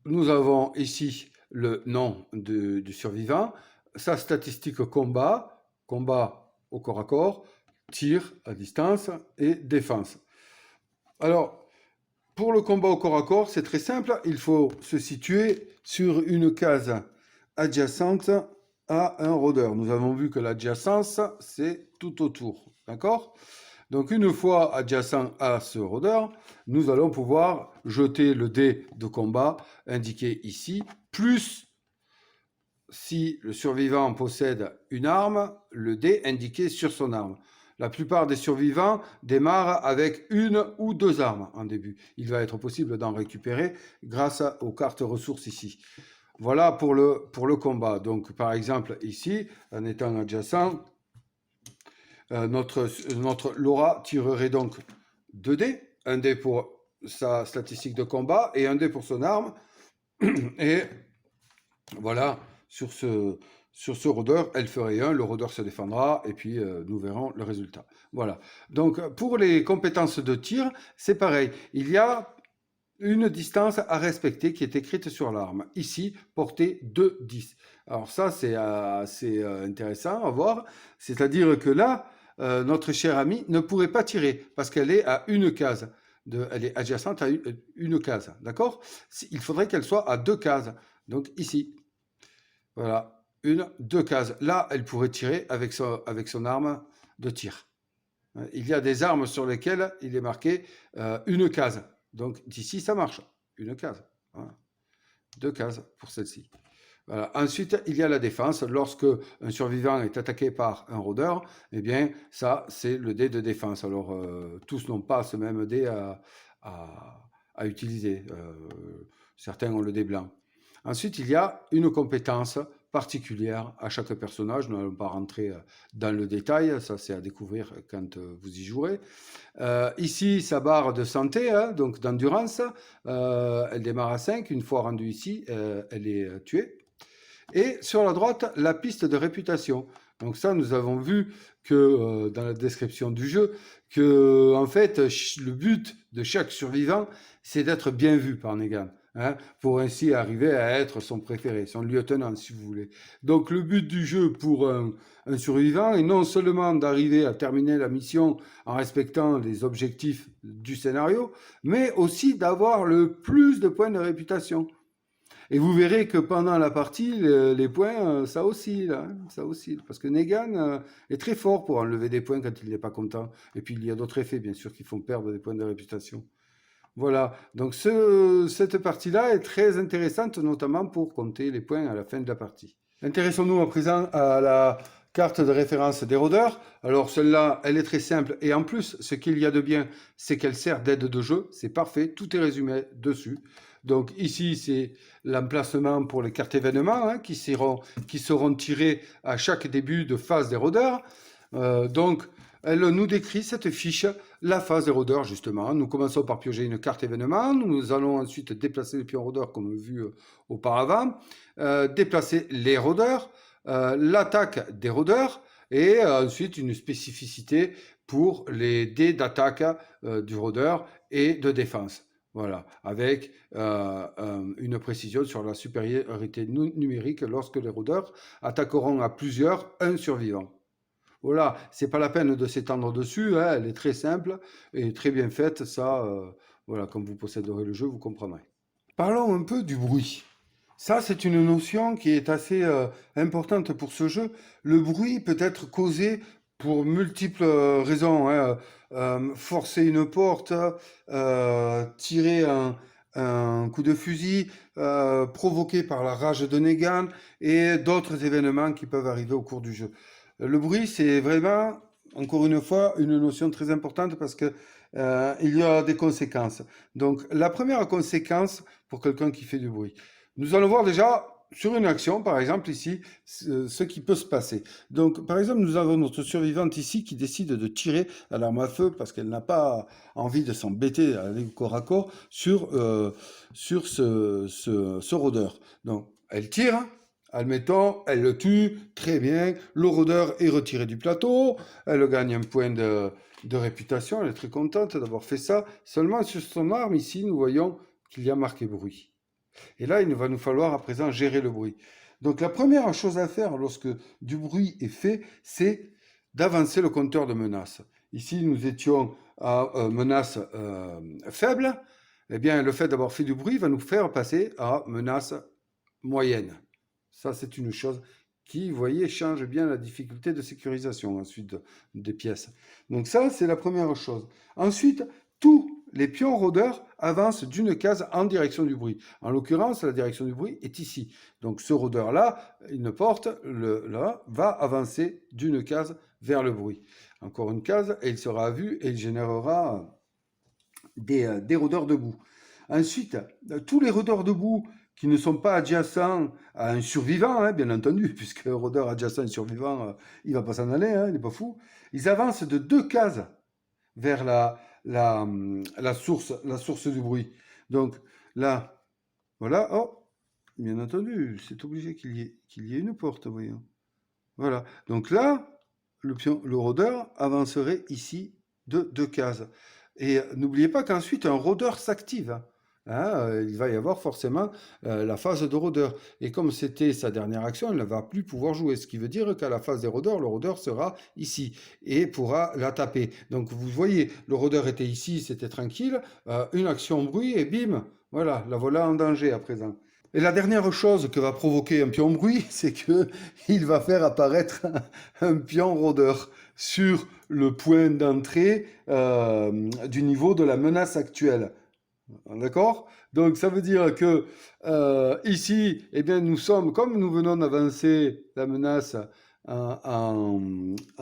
nous avons ici le nom du survivant, sa statistique combat au corps à corps, tir à distance et défense. Alors, pour le combat au corps à corps, c'est très simple, il faut se situer sur une case adjacente à un rôdeur. Nous avons vu que l'adjacence, c'est tout autour, d'accord ? Donc, une fois adjacent à ce rôdeur, nous allons pouvoir jeter le dé de combat indiqué ici, plus si le survivant possède une arme, le dé indiqué sur son arme. La plupart des survivants démarrent avec 1 ou 2 armes en début. Il va être possible d'en récupérer grâce aux cartes ressources ici. Voilà pour le combat. Donc, par exemple, ici, en étant adjacent, notre Laura tirerait donc 2 dés, un dé pour sa statistique de combat et un dé pour son arme. Et voilà, sur ce rôdeur, elle ferait 1, le rôdeur se défendra, et puis nous verrons le résultat. Voilà. Donc, pour les compétences de tir, c'est pareil. Il y a une distance à respecter qui est écrite sur l'arme. Ici, portée de 10. Alors ça, c'est assez intéressant à voir. C'est-à-dire que là, notre chère amie ne pourrait pas tirer parce qu'elle est à une case. Elle est adjacente à une case. D'accord? Il faudrait qu'elle soit à 2 cases. Donc ici, voilà, 2 cases. Là, elle pourrait tirer avec son arme de tir. Il y a des armes sur lesquelles il est marqué une case. Donc d'ici, ça marche. Une case. Voilà. 2 cases pour celle-ci. Voilà. Ensuite, il y a la défense. Lorsque un survivant est attaqué par un rôdeur, eh bien, ça, c'est le dé de défense. Alors, tous n'ont pas ce même dé à utiliser. Certains ont le dé blanc. Ensuite, il y a une compétence particulière à chaque personnage. Nous n'allons pas rentrer dans le détail, ça c'est à découvrir quand vous y jouerez. Ici, sa barre de santé, hein, donc d'endurance, elle démarre à 5. Une fois rendue ici, elle est tuée. Et sur la droite, la piste de réputation. Donc ça, nous avons vu que dans la description du jeu, que en fait, le but de chaque survivant, c'est d'être bien vu par Negan. Hein, pour ainsi arriver à être son préféré, son lieutenant, si vous voulez. Donc le but du jeu pour un survivant est non seulement d'arriver à terminer la mission en respectant les objectifs du scénario, mais aussi d'avoir le plus de points de réputation. Et vous verrez que pendant la partie, les points, ça oscille, hein, ça oscille. Parce que Negan est très fort pour enlever des points quand il n'est pas content. Et puis il y a d'autres effets, bien sûr, qui font perdre des points de réputation. Voilà, donc cette partie-là est très intéressante, notamment pour compter les points à la fin de la partie. Intéressons-nous à présent à la carte de référence des rôdeurs. Alors celle-là, elle est très simple, et en plus, ce qu'il y a de bien, c'est qu'elle sert d'aide de jeu, c'est parfait, tout est résumé dessus. Donc ici, c'est l'emplacement pour les cartes événements hein, qui seront tirées à chaque début de phase des rôdeurs. Donc, elle nous décrit cette fiche, la phase des rôdeurs justement. Nous commençons par piocher une carte événement. Nous allons ensuite déplacer les pions rôdeurs comme vu auparavant. Déplacer les rôdeurs, l'attaque des rôdeurs et ensuite une spécificité pour les dés d'attaque du rôdeur et de défense. Voilà, avec une précision sur la supériorité numérique lorsque les rôdeurs attaqueront à plusieurs un survivant. Voilà, c'est pas la peine de s'étendre dessus, hein, elle est très simple et très bien faite, ça, voilà, quand vous posséderez le jeu, vous comprendrez. Parlons un peu du bruit. Ça, c'est une notion qui est assez importante pour ce jeu. Le bruit peut être causé pour multiples raisons. Hein. Forcer une porte, tirer un coup de fusil, provoqué par la rage de Negan et d'autres événements qui peuvent arriver au cours du jeu. Le bruit, c'est vraiment, encore une fois, une notion très importante parce que il y a des conséquences. Donc, la première conséquence pour quelqu'un qui fait du bruit. Nous allons voir déjà sur une action, par exemple ici, ce qui peut se passer. Donc, par exemple, nous avons notre survivante ici qui décide de tirer à l'arme à feu parce qu'elle n'a pas envie de s'embêter à aller corps à corps sur ce rôdeur. Donc, elle tire. Admettons, elle le tue, très bien, le rôdeur est retiré du plateau, elle gagne un point de réputation, elle est très contente d'avoir fait ça. Seulement sur son arme, ici, nous voyons qu'il y a marqué bruit. Et là, il va nous falloir à présent gérer le bruit. Donc la première chose à faire lorsque du bruit est fait, c'est d'avancer le compteur de menace. Ici, nous étions à menace faible. Eh bien, le fait d'avoir fait du bruit va nous faire passer à menace moyenne. Ça, c'est une chose qui, vous voyez, change bien la difficulté de sécurisation ensuite des pièces. Donc ça, c'est la première chose. Ensuite, tous les pions rôdeurs avancent d'une case en direction du bruit. En l'occurrence, la direction du bruit est ici. Donc ce rôdeur-là, une porte, là, va avancer d'une case vers le bruit. Encore une case, et il sera vu et il générera des rôdeurs debout. Ensuite, tous les rôdeurs debout qui ne sont pas adjacents à un survivant, hein, bien entendu, puisque un rôdeur adjacent à un survivant, il ne va pas s'en aller, hein, il n'est pas fou. Ils avancent de 2 cases vers la source du bruit. Donc là, voilà, oh, bien entendu, c'est obligé qu'il y ait une porte, voyons. Voilà. Donc là, le rôdeur avancerait ici de 2 cases. Et n'oubliez pas qu'ensuite, un rôdeur s'active. Hein, il va y avoir forcément la phase de rôdeur. Et comme c'était sa dernière action, il ne va plus pouvoir jouer. Ce qui veut dire qu'à la phase des rôdeurs, le rôdeur sera ici et pourra la taper. Donc vous voyez, le rôdeur était ici, c'était tranquille. Une action bruit et bim, voilà, la voilà en danger à présent. Et la dernière chose que va provoquer un pion bruit, c'est que il va faire apparaître un pion rôdeur sur le point d'entrée du niveau de la menace actuelle. D'accord? Donc ça veut dire que ici, eh bien, nous sommes, comme nous venons d'avancer la menace en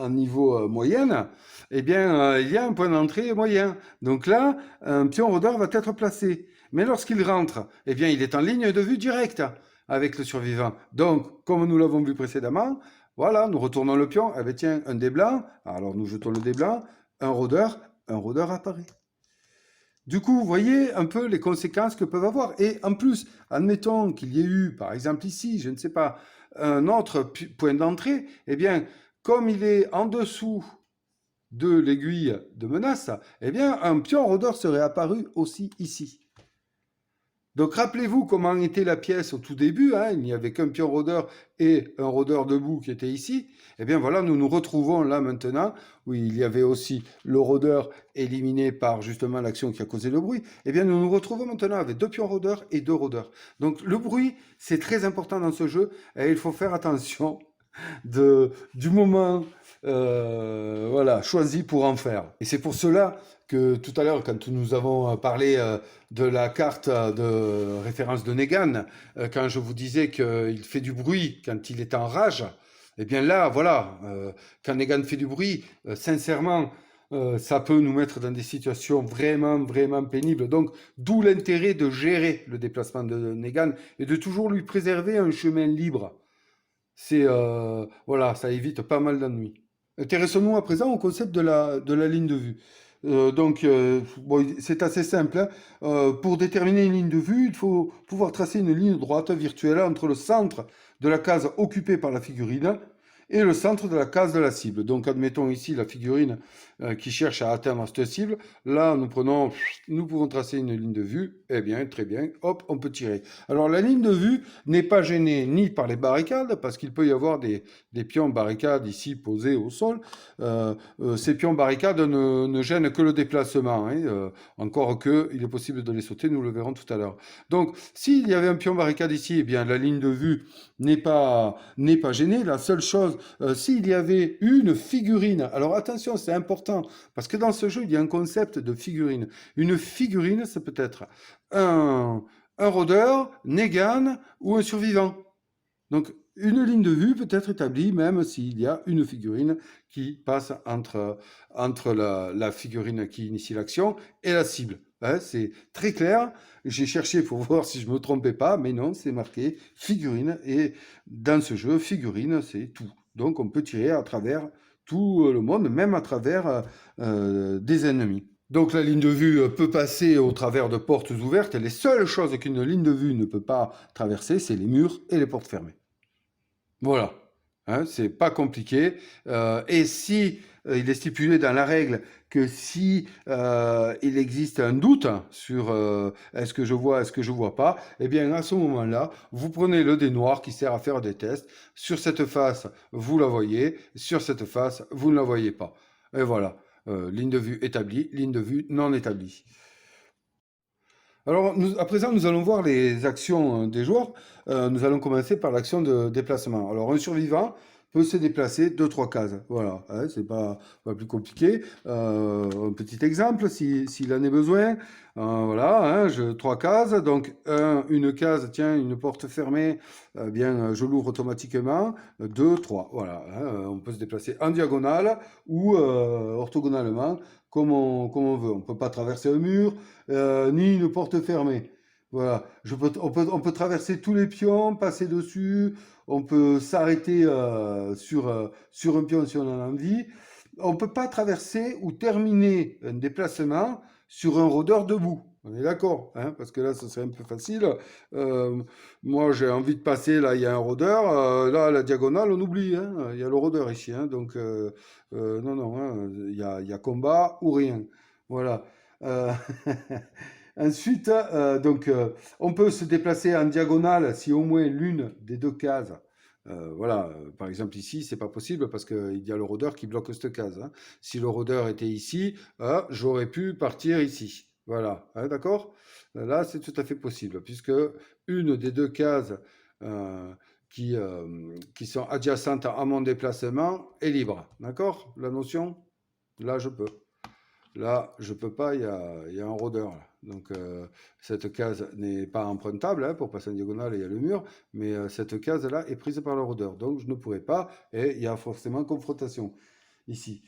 niveau moyenne, eh bien, il y a un point d'entrée moyen. Donc là, un pion rôdeur va être placé. Mais lorsqu'il rentre, eh bien, il est en ligne de vue directe avec le survivant. Donc, comme nous l'avons vu précédemment, voilà, nous retournons le pion. Eh bien, tiens, un dé blanc. Alors, nous jetons le dé blanc. Un rôdeur apparaît. Du coup, vous voyez un peu les conséquences que peuvent avoir. Et en plus, admettons qu'il y ait eu, par exemple ici, je ne sais pas, un autre point d'entrée, eh bien, comme il est en dessous de l'aiguille de menace, eh bien, un pion rôdeur serait apparu aussi ici. Donc rappelez-vous comment était la pièce au tout début, hein, il n'y avait qu'un pion rôdeur et un rôdeur debout qui était ici. Eh bien voilà, nous nous retrouvons là maintenant, où il y avait aussi le rôdeur éliminé par justement l'action qui a causé le bruit. Eh bien nous nous retrouvons maintenant avec 2 pions rôdeurs et 2 rôdeurs. Donc le bruit, c'est très important dans ce jeu et il faut faire attention du moment voilà, choisi pour en faire. Et c'est pour cela que tout à l'heure, quand nous avons parlé de la carte de référence de Negan, quand je vous disais qu'il fait du bruit quand il est en rage, eh bien là, voilà, quand Negan fait du bruit, sincèrement, ça peut nous mettre dans des situations vraiment, vraiment pénibles. Donc, d'où l'intérêt de gérer le déplacement de Negan et de toujours lui préserver un chemin libre. C'est voilà, ça évite pas mal d'ennuis. Intéressons-nous à présent au concept de la ligne de vue. Bon, c'est assez simple, hein. Pour déterminer une ligne de vue, il faut pouvoir tracer une ligne droite virtuelle entre le centre de la case occupée par la figurine et le centre de la case de la cible. Donc, admettons ici la figurine qui cherche à atteindre cette cible. Là, nous pouvons tracer une ligne de vue. Eh bien, très bien. Hop, on peut tirer. Alors, la ligne de vue n'est pas gênée ni par les barricades, parce qu'il peut y avoir des pions barricades ici posés au sol. Ces pions barricades ne gênent que le déplacement, hein. Encore que, il est possible de les sauter, nous le verrons tout à l'heure. Donc, s'il y avait un pion barricade ici, eh bien, la ligne de vue n'est pas gênée. La seule chose, s'il y avait une figurine, alors attention, c'est important, parce que dans ce jeu, il y a un concept de figurine. Une figurine, ça peut être un rôdeur, Negan ou un survivant. Donc, une ligne de vue peut être établie même s'il y a une figurine qui passe entre la figurine qui initie l'action et la cible. Hein, c'est très clair. J'ai cherché pour voir si je me trompais pas, mais non, c'est marqué figurine. Et dans ce jeu, figurine, c'est tout. Donc, on peut tirer à travers tout le monde, même à travers des ennemis. Donc la ligne de vue peut passer au travers de portes ouvertes et les seules choses qu'une ligne de vue ne peut pas traverser, c'est les murs et les portes fermées. Voilà, hein, c'est pas compliqué. Et si il est stipulé dans la règle que si il existe un doute sur est-ce que je vois, est-ce que je vois pas, eh bien à ce moment-là, vous prenez le dé noir qui sert à faire des tests. Sur cette face, vous la voyez. Sur cette face, vous ne la voyez pas. Et voilà, ligne de vue établie, ligne de vue non établie. Alors, à présent, nous allons voir les actions des joueurs. Nous allons commencer par l'action de déplacement. Alors, un survivant peut se déplacer 2, 3 cases. Voilà, hein, c'est pas plus compliqué. Un petit exemple, s'il en est besoin. Voilà, hein, 3 cases. Donc, une case, tiens, une porte fermée, bien, je l'ouvre automatiquement. 2, 3. Voilà, hein, on peut se déplacer en diagonale ou orthogonalement, comme on veut. On ne peut pas traverser un mur ni une porte fermée. Voilà, on peut traverser tous les pions, passer dessus, on peut s'arrêter sur un pion si on en a envie. On ne peut pas traverser ou terminer un déplacement sur un rôdeur debout. On est d'accord, hein, parce que là, ce serait un peu facile. Euh, Moi, j'ai envie de passer, là, il y a un rôdeur. Là, à la diagonale, on oublie, hein, il y a le rôdeur ici. Hein, donc, non, non, hein, il y a combat ou rien. Voilà. Euh, Ensuite, on peut se déplacer en diagonale si au moins l'une des deux cases, voilà, par exemple ici, c'est pas possible parce qu'il y a le rôdeur qui bloque cette case. Hein. Si le rôdeur était ici, j'aurais pu partir ici. Voilà, hein, d'accord? Là, c'est tout à fait possible puisque une des deux cases euh, qui sont adjacentes à mon déplacement est libre. D'accord? La notion? Là, je peux. Là, je peux pas, il y a un rôdeur. Là. Donc, cette case n'est pas empruntable hein, pour passer en diagonale, il y a le mur, mais cette case-là est prise par le rôdeur. Donc, je ne pourrais pas, et il y a forcément confrontation ici.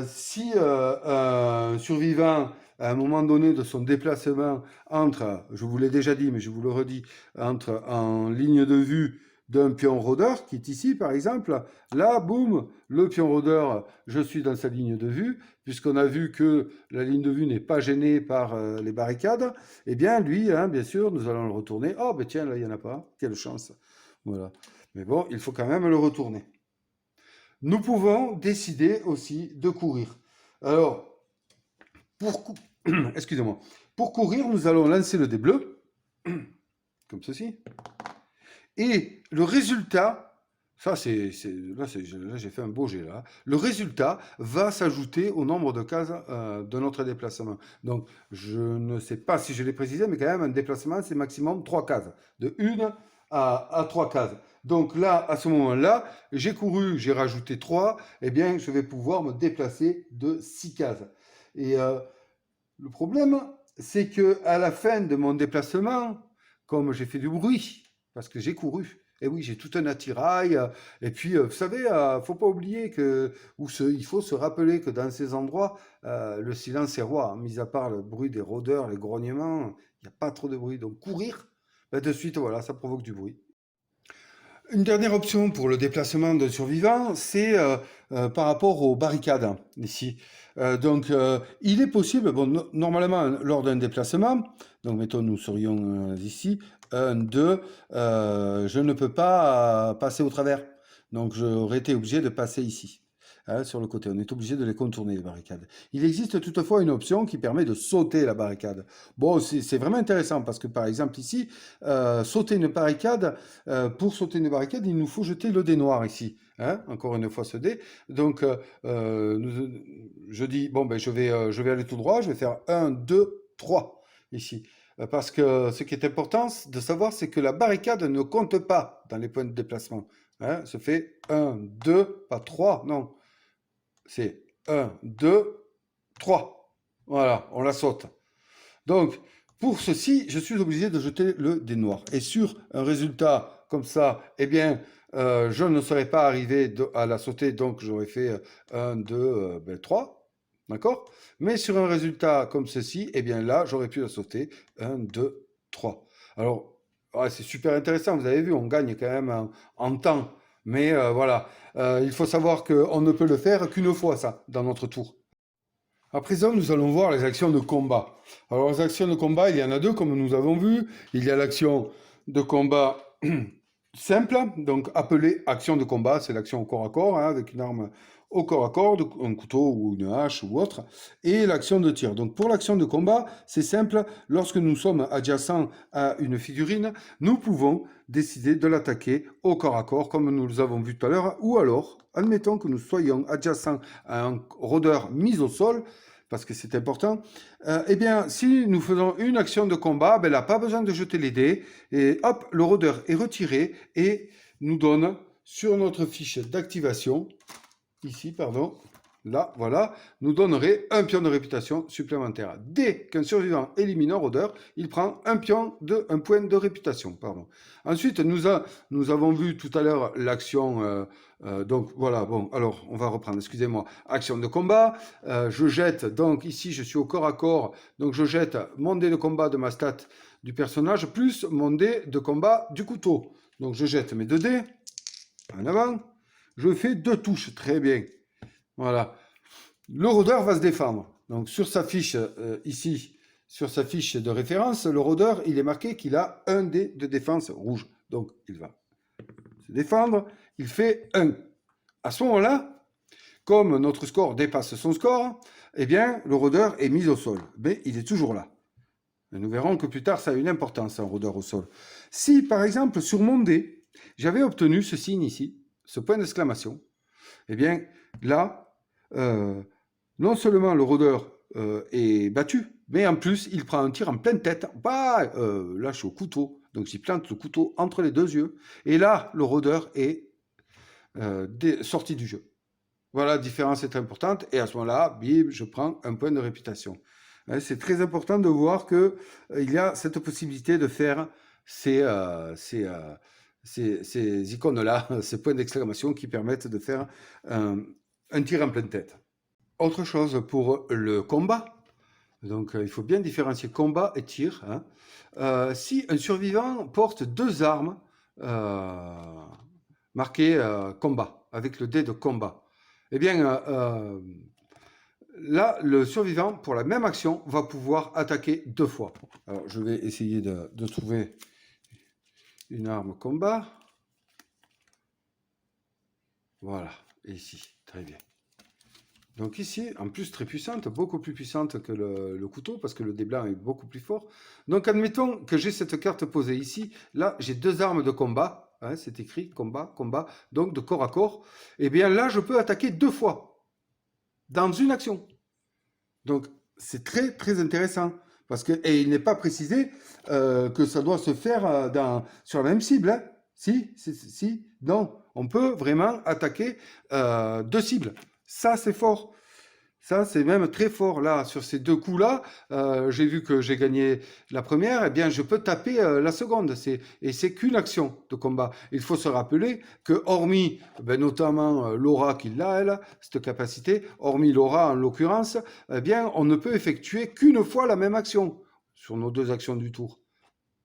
Si un survivant, à un moment donné de son déplacement, entre, je vous l'ai déjà dit, mais je vous le redis, entre en ligne de vue d'un pion rôdeur, qui est ici par exemple, là, boum, le pion rôdeur, je suis dans sa ligne de vue, puisqu'on a vu que la ligne de vue n'est pas gênée par les barricades, eh bien lui, hein, bien sûr, nous allons le retourner. Oh, ben tiens, là, il n'y en a pas, quelle chance. Voilà. Mais bon, il faut quand même le retourner. Nous pouvons décider aussi de courir. Alors, pour, excusez-moi, pour courir, nous allons lancer le dé bleu, comme ceci. Et le résultat, ça là, j'ai fait un beau jet là. Le résultat va s'ajouter au nombre de cases de notre déplacement. Donc, je ne sais pas si je l'ai précisé, mais quand même, un déplacement, c'est maximum 3 cases. De 1 à 3 cases. Donc là, à ce moment-là, j'ai couru, j'ai rajouté 3, eh bien, je vais pouvoir me déplacer de 6 cases. Et le problème, c'est que à la fin de mon déplacement, comme j'ai fait du bruit, parce que j'ai couru, et oui, j'ai tout un attirail, et puis, vous savez, faut pas oublier que, il faut se rappeler que dans ces endroits, le silence est roi, hein, mis à part le bruit des rôdeurs, les grognements, il n'y a pas trop de bruit. Donc courir, ben, de suite, voilà, ça provoque du bruit. Une dernière option pour le déplacement d'un survivant, c'est par rapport aux barricades ici. Il est possible, bon, normalement, lors d'un déplacement, donc mettons, nous serions ici, un, deux, je ne peux pas passer au travers. Donc, j'aurais été obligé de passer ici, hein, sur le côté. On est obligé de les contourner, les barricades. Il existe toutefois une option qui permet de sauter la barricade. Bon, c'est vraiment intéressant parce que, par exemple, ici, sauter une barricade, pour sauter une barricade, il nous faut jeter le dé noir ici. Hein, encore une fois ce dé. Donc, je dis, bon, ben, je vais aller tout droit, je vais faire un, 2, 3 ici. Parce que ce qui est important de savoir, c'est que la barricade ne compte pas dans les points de déplacement. Hein, ça fait un, 2, pas 3, non. C'est un, 2, 3. Voilà, on la saute. Donc, pour ceci, je suis obligé de jeter le dé noir. Et sur un résultat comme ça, eh bien, je ne serais pas arrivé à la sauter, donc j'aurais fait 1, 2, 3. D'accord? Mais sur un résultat comme ceci, eh bien là, j'aurais pu la sauter 1, 2, 3. Alors, ouais, c'est super intéressant, vous avez vu, on gagne quand même en temps. Mais voilà, il faut savoir qu'on ne peut le faire qu'une fois, ça, dans notre tour. À présent, nous allons voir les actions de combat. Alors, les actions de combat, il y en a deux, comme nous avons vu. Il y a l'action de combat simple, donc appelée action de combat, c'est l'action au corps à corps, hein, avec une arme au corps à corps, un couteau ou une hache ou autre, et l'action de tir. Donc pour l'action de combat, c'est simple, lorsque nous sommes adjacents à une figurine, nous pouvons décider de l'attaquer au corps à corps, comme nous l'avons vu tout à l'heure, ou alors, admettons que nous soyons adjacents à un rôdeur mis au sol, parce que c'est important, eh bien, si nous faisons une action de combat, ben là, pas besoin de jeter les dés, et hop, le rôdeur est retiré et nous donne sur notre fiche d'activation, ici, pardon, là, voilà, nous donnerait un pion de réputation supplémentaire. Dès qu'un survivant élimine un rôdeur, il prend un point de réputation, pardon. Ensuite, nous avons vu tout à l'heure l'action, donc voilà, bon, alors on va reprendre, excusez-moi, action de combat, je jette, donc ici je suis au corps à corps, donc je jette mon dé de combat de ma stat du personnage, plus mon dé de combat du couteau. Donc je jette mes 2 dés, en avant, je fais 2 touches, très bien. Voilà. Le rôdeur va se défendre. Donc sur sa fiche ici, sur sa fiche de référence, le rôdeur, il est marqué qu'il a un dé de défense rouge. Donc, il va se défendre, il fait 1. À ce moment-là, comme notre score dépasse son score, eh bien, le rôdeur est mis au sol. Mais il est toujours là. Et nous verrons que plus tard, ça a une importance, un rôdeur au sol. Si, par exemple, sur mon dé, j'avais obtenu ce signe ici, ce point d'exclamation, eh bien, là, non seulement le rôdeur est battu, mais en plus, il prend un tir en pleine tête. Bah, là, je suis au couteau, donc j'y plante le couteau entre les deux yeux. Et là, le rôdeur est sorti du jeu. Voilà, la différence est importante. Et à ce moment-là, bim, je prends un point de réputation. C'est très important de voir qu'il y a cette possibilité de faire ces icônes-là, ces points d'exclamation qui permettent de faire un tir en pleine tête. Autre chose pour le combat. Donc, il faut bien différencier combat et tir. Si un survivant porte 2 armes marquées combat, avec le dé de combat, eh bien, là, le survivant, pour la même action, va pouvoir attaquer 2 fois. Alors, je vais essayer de trouver une arme combat. Voilà, ici, très bien. Donc ici, en plus très puissante, beaucoup plus puissante que le couteau, parce que le dé blanc est beaucoup plus fort. Donc admettons que j'ai cette carte posée ici. Là, j'ai 2 armes de combat. C'est écrit combat, combat, donc de corps à corps. Et bien là, je peux attaquer 2 fois dans une action. Donc c'est très très intéressant. Parce que, et il n'est pas précisé que ça doit se faire sur la même cible. Si, non. On peut vraiment attaquer 2 cibles. Ça, c'est fort. Ça, c'est même très fort. Là, sur ces 2 coups-là, j'ai vu que j'ai gagné la première. Eh bien, je peux taper la seconde. Et c'est qu'une action de combat. Il faut se rappeler que, hormis, notamment Laura qui l'a, elle, cette capacité, hormis Laura en l'occurrence, eh bien, on ne peut effectuer qu'une fois la même action sur nos 2 actions du tour.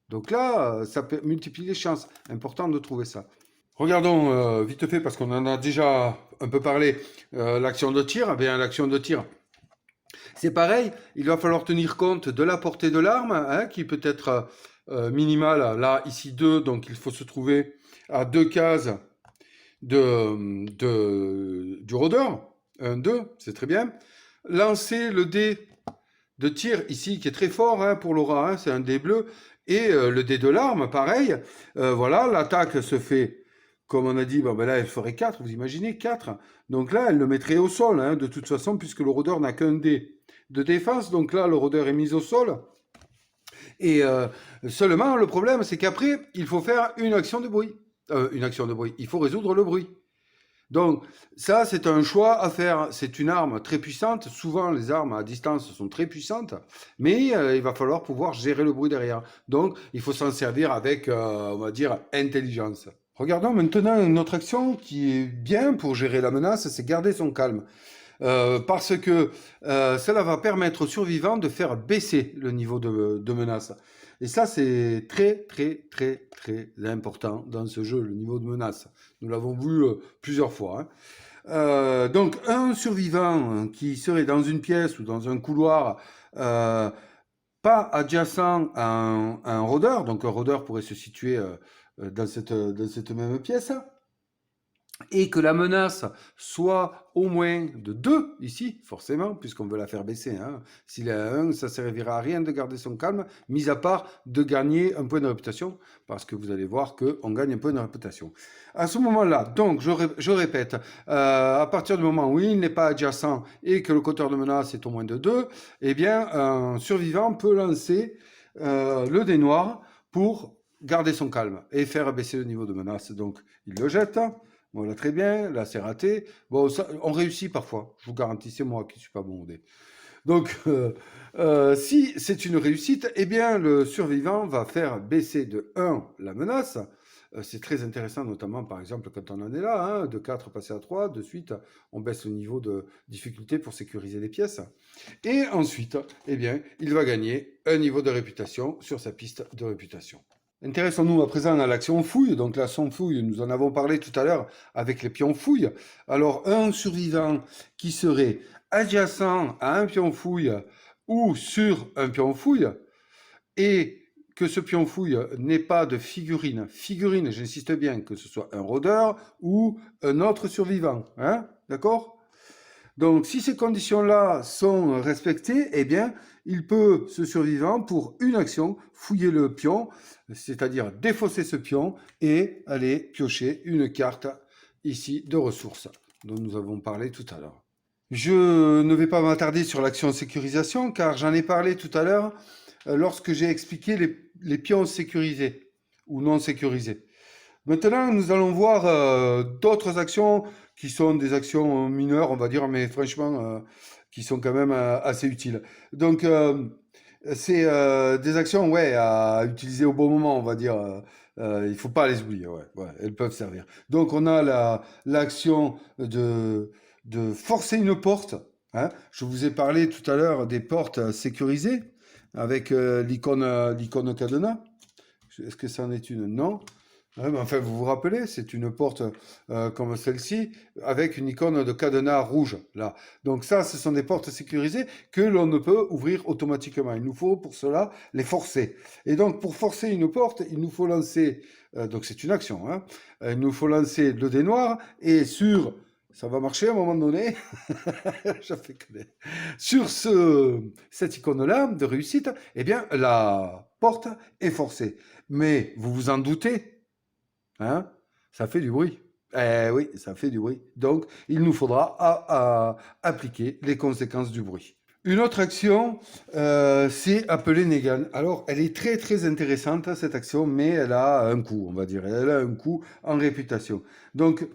Donc là, ça peut multiplier les chances. Important de trouver ça. Regardons vite fait, parce qu'on en a déjà un peu parlé, l'action de tir. Eh bien, l'action de tir, c'est pareil. Il va falloir tenir compte de la portée de l'arme, qui peut être minimale. Là, ici 2, donc il faut se trouver à 2 cases du rôdeur. 1, 2, c'est très bien. Lancer le dé de tir ici, qui est très fort pour Laura, c'est un dé bleu. Et le dé de l'arme, pareil. Voilà, l'attaque se fait... Comme on a dit, là, elle ferait 4, vous imaginez, 4. Donc là, elle le mettrait au sol, de toute façon, puisque le rôdeur n'a qu'un dé de défense. Donc là, le rôdeur est mis au sol. Et seulement, le problème, c'est qu'après, il faut faire une action de bruit. Il faut résoudre le bruit. Donc ça, c'est un choix à faire. C'est une arme très puissante. Souvent, les armes à distance sont très puissantes, mais il va falloir pouvoir gérer le bruit derrière. Donc, il faut s'en servir avec, on va dire, intelligence. Regardons maintenant une autre action qui est bien pour gérer la menace, c'est garder son calme. Parce que cela va permettre aux survivants de faire baisser le niveau de menace. Et ça, c'est très, très, très, très important dans ce jeu, le niveau de menace. Nous l'avons vu plusieurs fois. Donc, un survivant qui serait dans une pièce ou dans un couloir pas adjacent à un rôdeur, donc un rôdeur pourrait se situer dans cette même pièce, et que la menace soit au moins de 2, ici, forcément, puisqu'on veut la faire baisser. S'il est à 1, ça ne servira à rien de garder son calme, mis à part de gagner un point de réputation, parce que vous allez voir qu'on gagne un point de réputation. À ce moment-là, donc, je répète, à partir du moment où il n'est pas adjacent et que le compteur de menace est au moins de 2, eh bien, un survivant peut lancer le dé noir pour garder son calme et faire baisser le niveau de menace. Donc, il le jette. Voilà, très bien, là c'est raté. Bon, ça, on réussit parfois, je vous garantis, c'est moi qui ne suis pas bon au dé. Donc, si c'est une réussite, eh bien, le survivant va faire baisser de 1 la menace. C'est très intéressant, notamment, par exemple, quand on en est là, de 4 passer à 3, de suite, on baisse le niveau de difficulté pour sécuriser les pièces. Et ensuite, eh bien, il va gagner un niveau de réputation sur sa piste de réputation. Intéressons-nous à présent à l'action fouille. Donc l'action fouille, nous en avons parlé tout à l'heure avec les pions fouille. Alors un survivant qui serait adjacent à un pion fouille ou sur un pion fouille, et que ce pion fouille n'ait pas de figurine. Figurine, j'insiste bien, que ce soit un rôdeur ou un autre survivant. Hein, d'accord? Donc, si ces conditions-là sont respectées, eh bien, il peut, ce survivant, pour une action, fouiller le pion, c'est-à-dire défausser ce pion et aller piocher une carte ici de ressources dont nous avons parlé tout à l'heure. Je ne vais pas m'attarder sur l'action sécurisation car j'en ai parlé tout à l'heure lorsque j'ai expliqué les pions sécurisés ou non sécurisés. Maintenant, nous allons voir d'autres actions qui sont des actions mineures, on va dire, mais franchement, qui sont quand même assez utiles. Donc, c'est des actions, ouais, à utiliser au bon moment, on va dire. Il faut pas les oublier, ouais, ouais, elles peuvent servir. Donc, on a l'action de forcer une porte. Hein. Je vous ai parlé tout à l'heure des portes sécurisées avec l'icône cadenas. Est-ce que ça en est une? Non. Ouais, mais enfin, vous vous rappelez, c'est une porte comme celle-ci avec une icône de cadenas rouge là. Donc ça, ce sont des portes sécurisées que l'on ne peut ouvrir automatiquement. Il nous faut pour cela les forcer. Et donc pour forcer une porte, il nous faut lancer. Donc c'est une action. Hein, il nous faut lancer le dé noir et sur. Ça va marcher à un moment donné. Je fais que sur cette icône-là de réussite, eh bien la porte est forcée. Mais vous vous en doutez. Hein? Ça fait du bruit. Eh oui, ça fait du bruit. Donc, il nous faudra appliquer les conséquences du bruit. Une autre action, c'est appeler Negan. Alors, elle est très très intéressante cette action, mais elle a un coût, on va dire. Elle a un coût en réputation. Donc,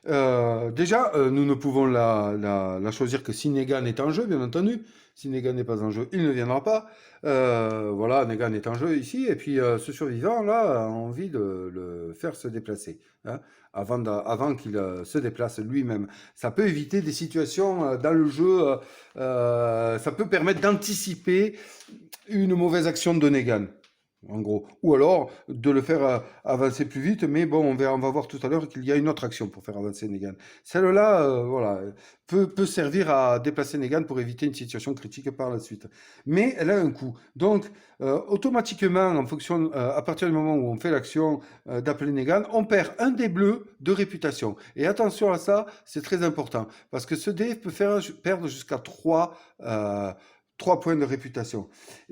déjà, nous ne pouvons la choisir que si Negan est en jeu, bien entendu. Si Negan n'est pas en jeu, il ne viendra pas. Voilà, Negan est en jeu ici, et puis ce survivant-là a envie de le faire se déplacer, hein, avant qu'il se déplace lui-même. Ça peut éviter des situations dans le jeu, ça peut permettre d'anticiper une mauvaise action de Negan. En gros. Ou alors de le faire avancer plus vite, mais bon, on va voir tout à l'heure qu'il y a une autre action pour faire avancer Negan. Celle-là, voilà, peut servir à déplacer Negan pour éviter une situation critique par la suite. Mais elle a un coût. Donc, automatiquement, en fonction, à partir du moment où on fait l'action d'appeler Negan, on perd un dé bleu de réputation. Et attention à ça, c'est très important, parce que ce dé peut faire perdre jusqu'à 3 points de réputation.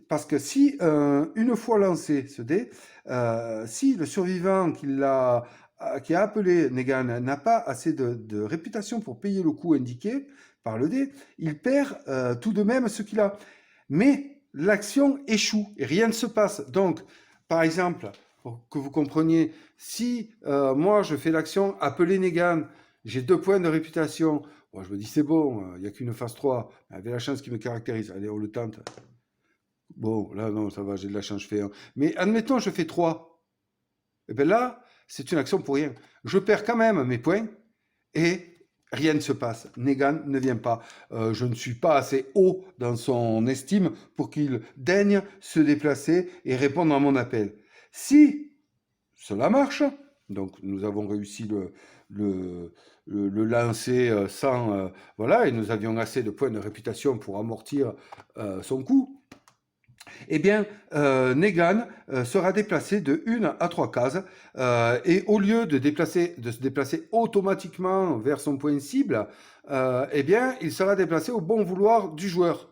Parce que si, une fois lancé ce dé, si le survivant qui a appelé Negan n'a pas assez de réputation pour payer le coût indiqué par le dé, il perd tout de même ce qu'il a. Mais l'action échoue et rien ne se passe. Donc, par exemple, pour que vous compreniez, si moi je fais l'action appeler Negan, j'ai 2 points de réputation. Bon, je me dis c'est bon, il n'y a qu'une phase 3. Avec la chance qui me caractérise. Allez, on le tente. Bon, là, non, ça va, j'ai de la chance, je fais 1. Mais admettons, je fais 3. Et bien là, c'est une action pour rien. Je perds quand même mes points et rien ne se passe. Negan ne vient pas. Je ne suis pas assez haut dans son estime pour qu'il daigne se déplacer et répondre à mon appel. Si cela marche, donc nous avons réussi le lancer sans... voilà, et nous avions assez de points de réputation pour amortir son coup. Eh bien, Negan sera déplacé de 1 à 3 cases et au lieu de se déplacer automatiquement vers son point cible, eh bien, il sera déplacé au bon vouloir du joueur.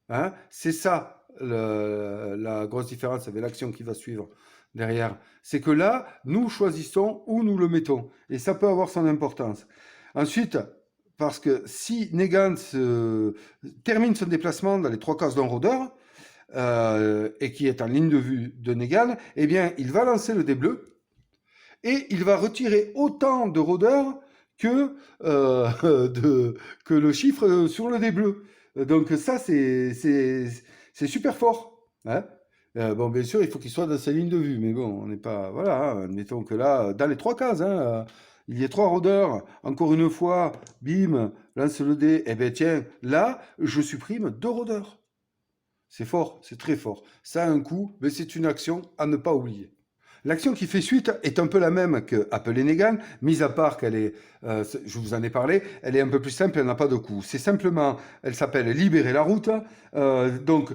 Hein. C'est ça la grosse différence avec l'action qui va suivre derrière. C'est que là, nous choisissons où nous le mettons et ça peut avoir son importance. Ensuite, parce que si Negan termine son déplacement dans les 3 cases d'un rôdeur, et qui est en ligne de vue de Negan, eh bien, il va lancer le dé bleu et il va retirer autant de rôdeurs que, que le chiffre sur le dé bleu. Donc ça, c'est super fort. Hein. Bon, bien sûr, il faut qu'il soit dans sa ligne de vue, mais bon, on n'est pas... Voilà, hein, admettons que là, dans les 3 cases, hein, il y a 3 rôdeurs, encore une fois, bim, lance le dé, eh bien tiens, là, je supprime 2 rôdeurs. C'est fort, c'est très fort. Ça a un coût, mais c'est une action à ne pas oublier. L'action qui fait suite est un peu la même que Apple et Negan, mis à part qu'elle est, je vous en ai parlé, elle est un peu plus simple, elle n'a pas de coût. C'est simplement, elle s'appelle libérer la route. Donc,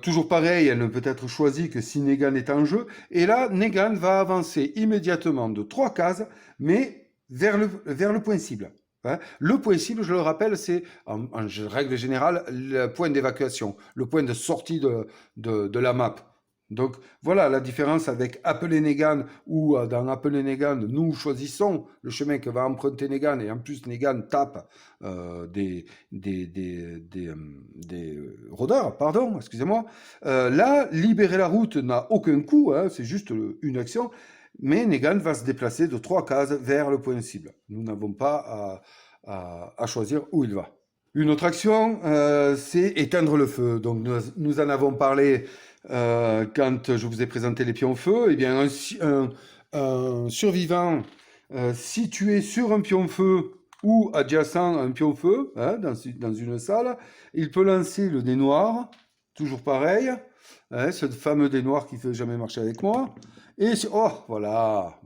toujours pareil, elle ne peut être choisie que si Negan est en jeu. Et là, Negan va avancer immédiatement de 3 cases, mais vers le point cible. Hein. Le point cible, je le rappelle, c'est en règle générale le point d'évacuation, le point de sortie de la map. Donc voilà la différence avec Apple et Negan, où dans Apple et Negan, nous choisissons le chemin que va emprunter Negan, et en plus Negan tape des rôdeurs, pardon, excusez-moi. Là, libérer la route n'a aucun coût, hein, c'est juste une action, mais Negan va se déplacer de 3 cases vers le point cible. Nous n'avons pas à choisir où il va. Une autre action, c'est éteindre le feu. Donc nous en avons parlé quand je vous ai présenté les pions feu. Eh bien, un survivant situé sur un pion feu ou adjacent à un pion feu, hein, dans une salle, il peut lancer le dé noir, toujours pareil, hein, ce fameux dé noir qui ne fait jamais marcher avec moi. Et oh, voilà.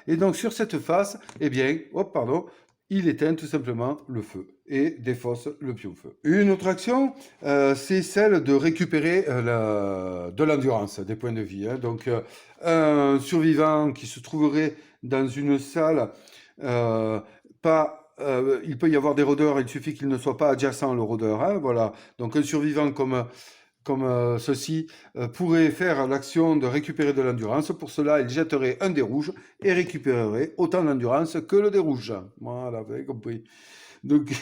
Et donc sur cette face, eh bien, oh, pardon, il éteint tout simplement le feu et défausse le pion-feu. Une autre action, c'est celle de récupérer de l'endurance, des points de vie. Hein. Donc, un survivant qui se trouverait dans une salle, il peut y avoir des rôdeurs, il suffit qu'il ne soit pas adjacent, le rôdeur. Hein, voilà. Donc, un survivant comme ceci pourrait faire l'action de récupérer de l'endurance. Pour cela, il jetterait un dé rouge et récupérerait autant d'endurance que le dé rouge. Voilà, vous avez compris. Donc,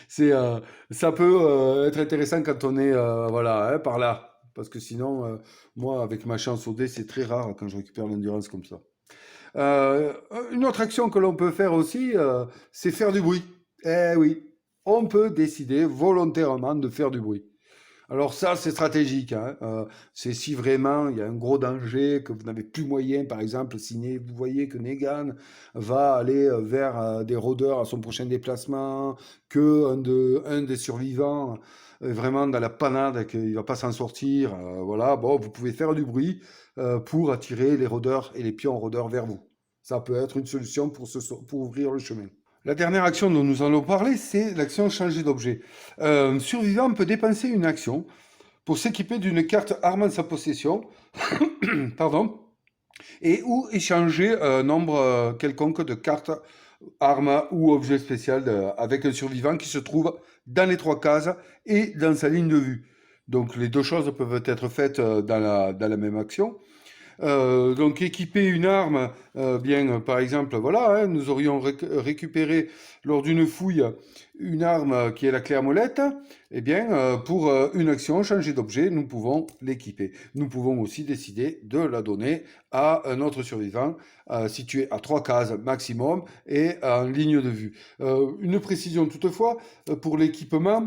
ça peut être intéressant quand on est voilà, hein, par là. Parce que sinon, moi, avec ma chance au dé, c'est très rare quand je récupère l'endurance comme ça. Une autre action que l'on peut faire aussi, c'est faire du bruit. Eh oui, on peut décider volontairement de faire du bruit. Alors ça, c'est stratégique. Hein. C'est si vraiment il y a un gros danger, que vous n'avez plus moyen, par exemple, si vous voyez que Negan va aller vers des rôdeurs à son prochain déplacement, que un des survivants est vraiment dans la panade, qu'il ne va pas s'en sortir, voilà, bon, vous pouvez faire du bruit pour attirer les rôdeurs et les pions rôdeurs vers vous. Ça peut être une solution pour ouvrir le chemin. La dernière action dont nous allons parler, c'est l'action changer d'objet. Un survivant peut dépenser une action pour s'équiper d'une carte arme en sa possession, pardon, et ou échanger un nombre quelconque de cartes, armes ou objets spéciaux avec un survivant qui se trouve dans les 3 cases et dans sa ligne de vue. Donc les deux choses peuvent être faites dans la même action. Donc équiper une arme, bien par exemple, voilà, hein, nous aurions récupéré lors d'une fouille une arme qui est la clé à molette, eh bien pour une action changer d'objet, nous pouvons l'équiper. Nous pouvons aussi décider de la donner à un autre survivant situé à 3 cases maximum et en ligne de vue. Une précision toutefois, pour l'équipement,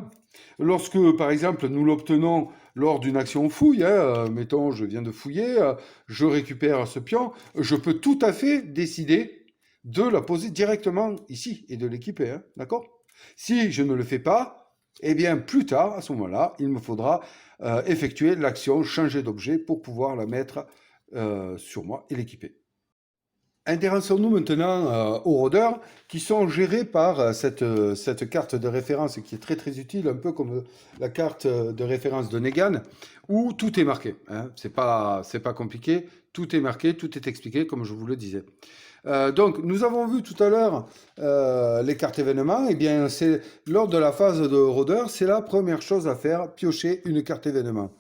lorsque par exemple nous l'obtenons lors d'une action fouille, hein, mettons je viens de fouiller, je récupère ce pion, je peux tout à fait décider de la poser directement ici et de l'équiper, hein, d'accord? Si je ne le fais pas, eh bien plus tard, à ce moment-là, il me faudra effectuer l'action changer d'objet pour pouvoir la mettre sur moi et l'équiper. Intéressons-nous maintenant aux rôdeurs qui sont gérés par cette carte de référence qui est très très utile, un peu comme la carte de référence de Negan, où tout est marqué. Hein. C'est pas compliqué, tout est marqué, tout est expliqué comme je vous le disais. Donc nous avons vu tout à l'heure les cartes événements. Eh bien, c'est lors de la phase de rôdeur, c'est la première chose à faire, piocher une carte événement.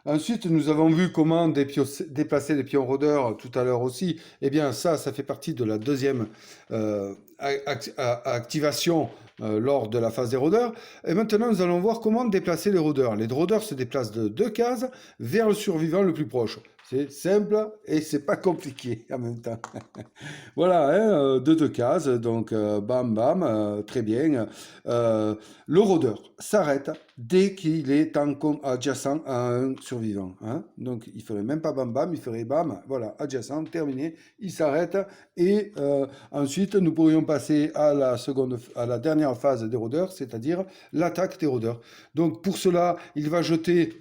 Ensuite, nous avons vu comment déplacer les pions rôdeurs tout à l'heure aussi. Eh bien, ça fait partie de la deuxième activation lors de la phase des rôdeurs. Et maintenant, nous allons voir comment déplacer les rôdeurs. Les rôdeurs se déplacent de 2 cases vers le survivant le plus proche. C'est simple et c'est pas compliqué en même temps. Voilà, hein, de 2 cases, donc bam bam, très bien. Le rôdeur s'arrête dès qu'il est adjacent à un survivant. Hein. Donc il ferait même pas bam bam, il ferait bam, voilà, adjacent, terminé, il s'arrête. Et ensuite, nous pourrions passer à la dernière phase des rôdeurs, c'est-à-dire l'attaque des rôdeurs. Donc pour cela, il va jeter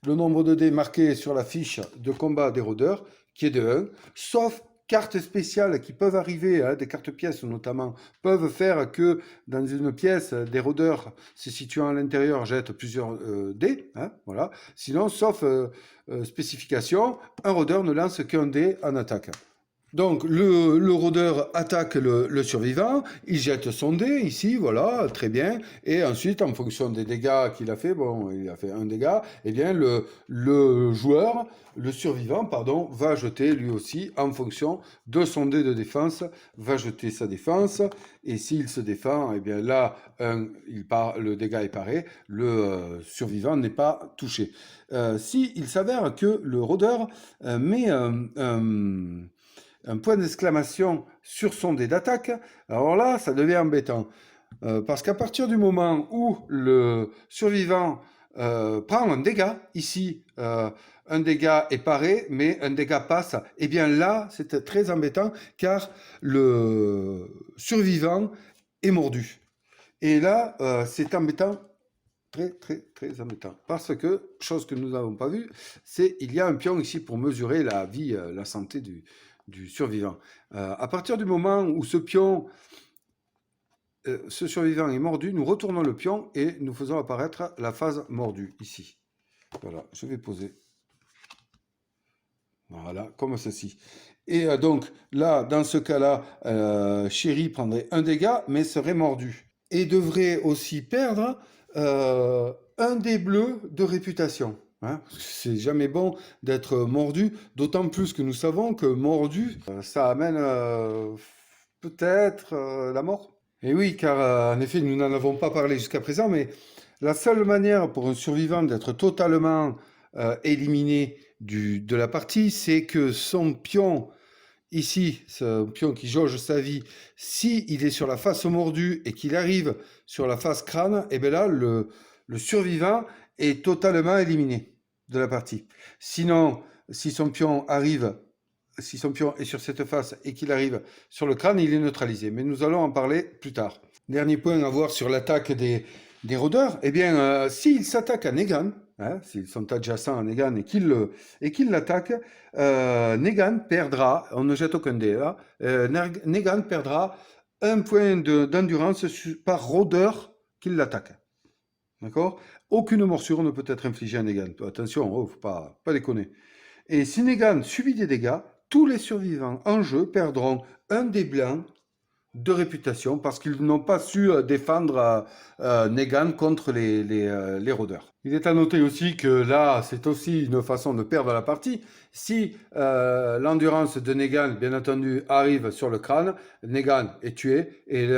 le nombre de dés marqué sur la fiche de combat des rôdeurs, qui est de 1, sauf cartes spéciales qui peuvent arriver, hein, des cartes pièces notamment, peuvent faire que dans une pièce, des rôdeurs se situant à l'intérieur jettent plusieurs dés. Hein, voilà. Sinon, sauf spécification, un rôdeur ne lance qu'un dé en attaque. Donc, le rôdeur attaque le survivant, il jette son dé ici, voilà, très bien, et ensuite, en fonction des dégâts qu'il a fait, bon, il a fait un dégât, eh bien, le joueur, le survivant, pardon, va jeter lui aussi, en fonction de son dé de défense, va jeter sa défense, et s'il se défend, eh bien là, le dégât est paré, le survivant n'est pas touché. S'il s'avère que le rôdeur met un point d'exclamation sur son dé d'attaque, alors là, ça devient embêtant. Parce qu'à partir du moment où le survivant prend un dégât, ici, un dégât est paré, mais un dégât passe, et bien là, c'est très embêtant, car le survivant est mordu. Et là, c'est embêtant, très, très, très embêtant. Parce que, chose que nous n'avons pas vue, c'est il y a un pion ici pour mesurer la vie, la santé du survivant. À partir du moment où ce survivant est mordu, nous retournons le pion et nous faisons apparaître la phase mordue, ici. Voilà, je vais poser. Voilà, comme ceci. Et donc, là, dans ce cas-là, Chéri prendrait un dégât, mais serait mordu. Et devrait aussi perdre un dé bleu de réputation. Hein, c'est jamais bon d'être mordu, d'autant plus que nous savons que mordu, ça amène peut-être la mort. Et oui, car en effet, nous n'en avons pas parlé jusqu'à présent, mais la seule manière pour un survivant d'être totalement éliminé de la partie, c'est que son pion, ici, ce pion qui jauge sa vie, s'il est sur la face mordue et qu'il arrive sur la face crâne, et bien là, le survivant est totalement éliminé de la partie. Sinon, si son pion est sur cette face et qu'il arrive sur le crâne, il est neutralisé. Mais nous allons en parler plus tard. Dernier point à voir sur l'attaque des rôdeurs, eh bien, s'ils s'attaquent à Negan, hein, s'ils sont adjacents à Negan et qu'ils l'attaquent, Negan perdra, on ne jette aucun dé là, Negan perdra un point d'endurance par rôdeur qu'il l'attaque. D'accord? Aucune morsure ne peut être infligée à Negan. Attention, oh, faut pas déconner. Et si Negan subit des dégâts, tous les survivants en jeu perdront un dé blanc de réputation parce qu'ils n'ont pas su défendre Negan contre les rôdeurs. Il est à noter aussi que là, c'est aussi une façon de perdre la partie. Si l'endurance de Negan, bien entendu, arrive sur le crâne, Negan est tué et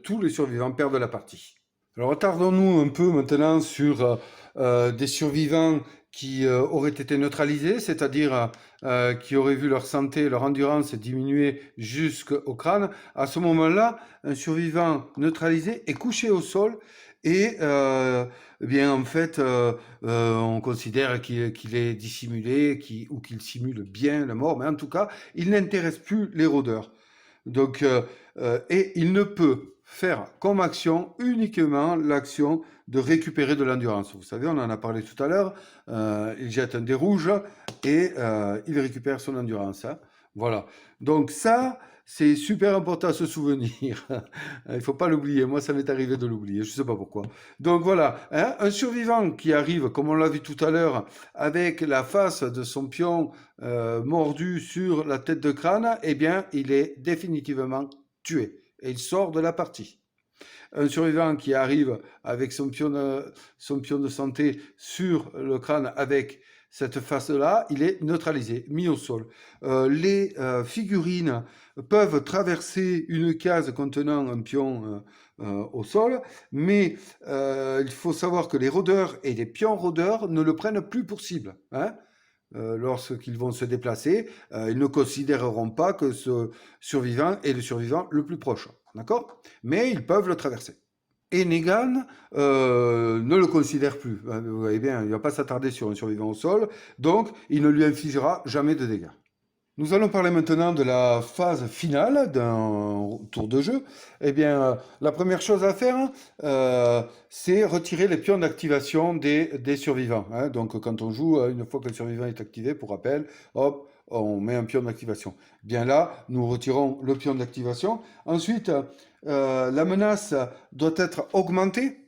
tous les survivants perdent la partie. Alors, attardons-nous un peu maintenant sur des survivants qui auraient été neutralisés, c'est-à-dire qui auraient vu leur santé, leur endurance diminuer jusqu'au crâne. À ce moment-là, un survivant neutralisé est couché au sol et bien en fait, on considère qu'il est dissimulé ou qu'il simule bien la mort, mais en tout cas, il n'intéresse plus les rôdeurs. Donc, et il ne peut faire comme action uniquement l'action de récupérer de l'endurance. Vous savez, on en a parlé tout à l'heure, il jette un dé rouge et il récupère son endurance. Hein. Voilà. Donc ça, c'est super important à se souvenir. Il ne faut pas l'oublier. Moi, ça m'est arrivé de l'oublier. Je ne sais pas pourquoi. Donc voilà, hein, un survivant qui arrive, comme on l'a vu tout à l'heure, avec la face de son pion mordu sur la tête de crâne, eh bien, il est définitivement tué. Et il sort de la partie. Un survivant qui arrive avec son pion de santé sur le crâne avec cette face-là, il est neutralisé, mis au sol. Les figurines peuvent traverser une case contenant un pion au sol, mais il faut savoir que les rôdeurs et les pions rôdeurs ne le prennent plus pour cible. Hein. Lorsqu'ils vont se déplacer, ils ne considéreront pas que ce survivant est le survivant le plus proche. D'accord? Mais ils peuvent le traverser. Et Negan ne le considère plus. Vous voyez bien, il ne va pas s'attarder sur un survivant au sol, donc il ne lui infligera jamais de dégâts. Nous allons parler maintenant de la phase finale d'un tour de jeu. Eh bien, la première chose à faire, c'est retirer les pions d'activation des survivants, hein. Donc, quand on joue, une fois que le survivant est activé, pour rappel, hop, on met un pion d'activation. Bien là, nous retirons le pion d'activation. Ensuite, la menace doit être augmentée.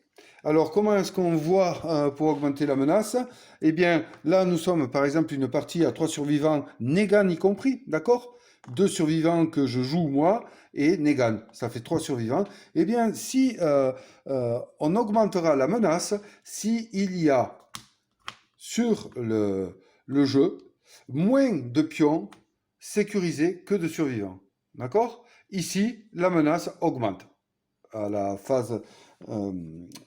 Alors, comment est-ce qu'on voit pour augmenter la menace? Eh bien, là, nous sommes, par exemple, une partie à 3 survivants, Negan y compris, d'accord? 2 survivants que je joue moi et Negan, ça fait 3 survivants. Eh bien, si on augmentera la menace, si il y a sur le jeu moins de pions sécurisés que de survivants, d'accord? Ici, la menace augmente à la phase, euh,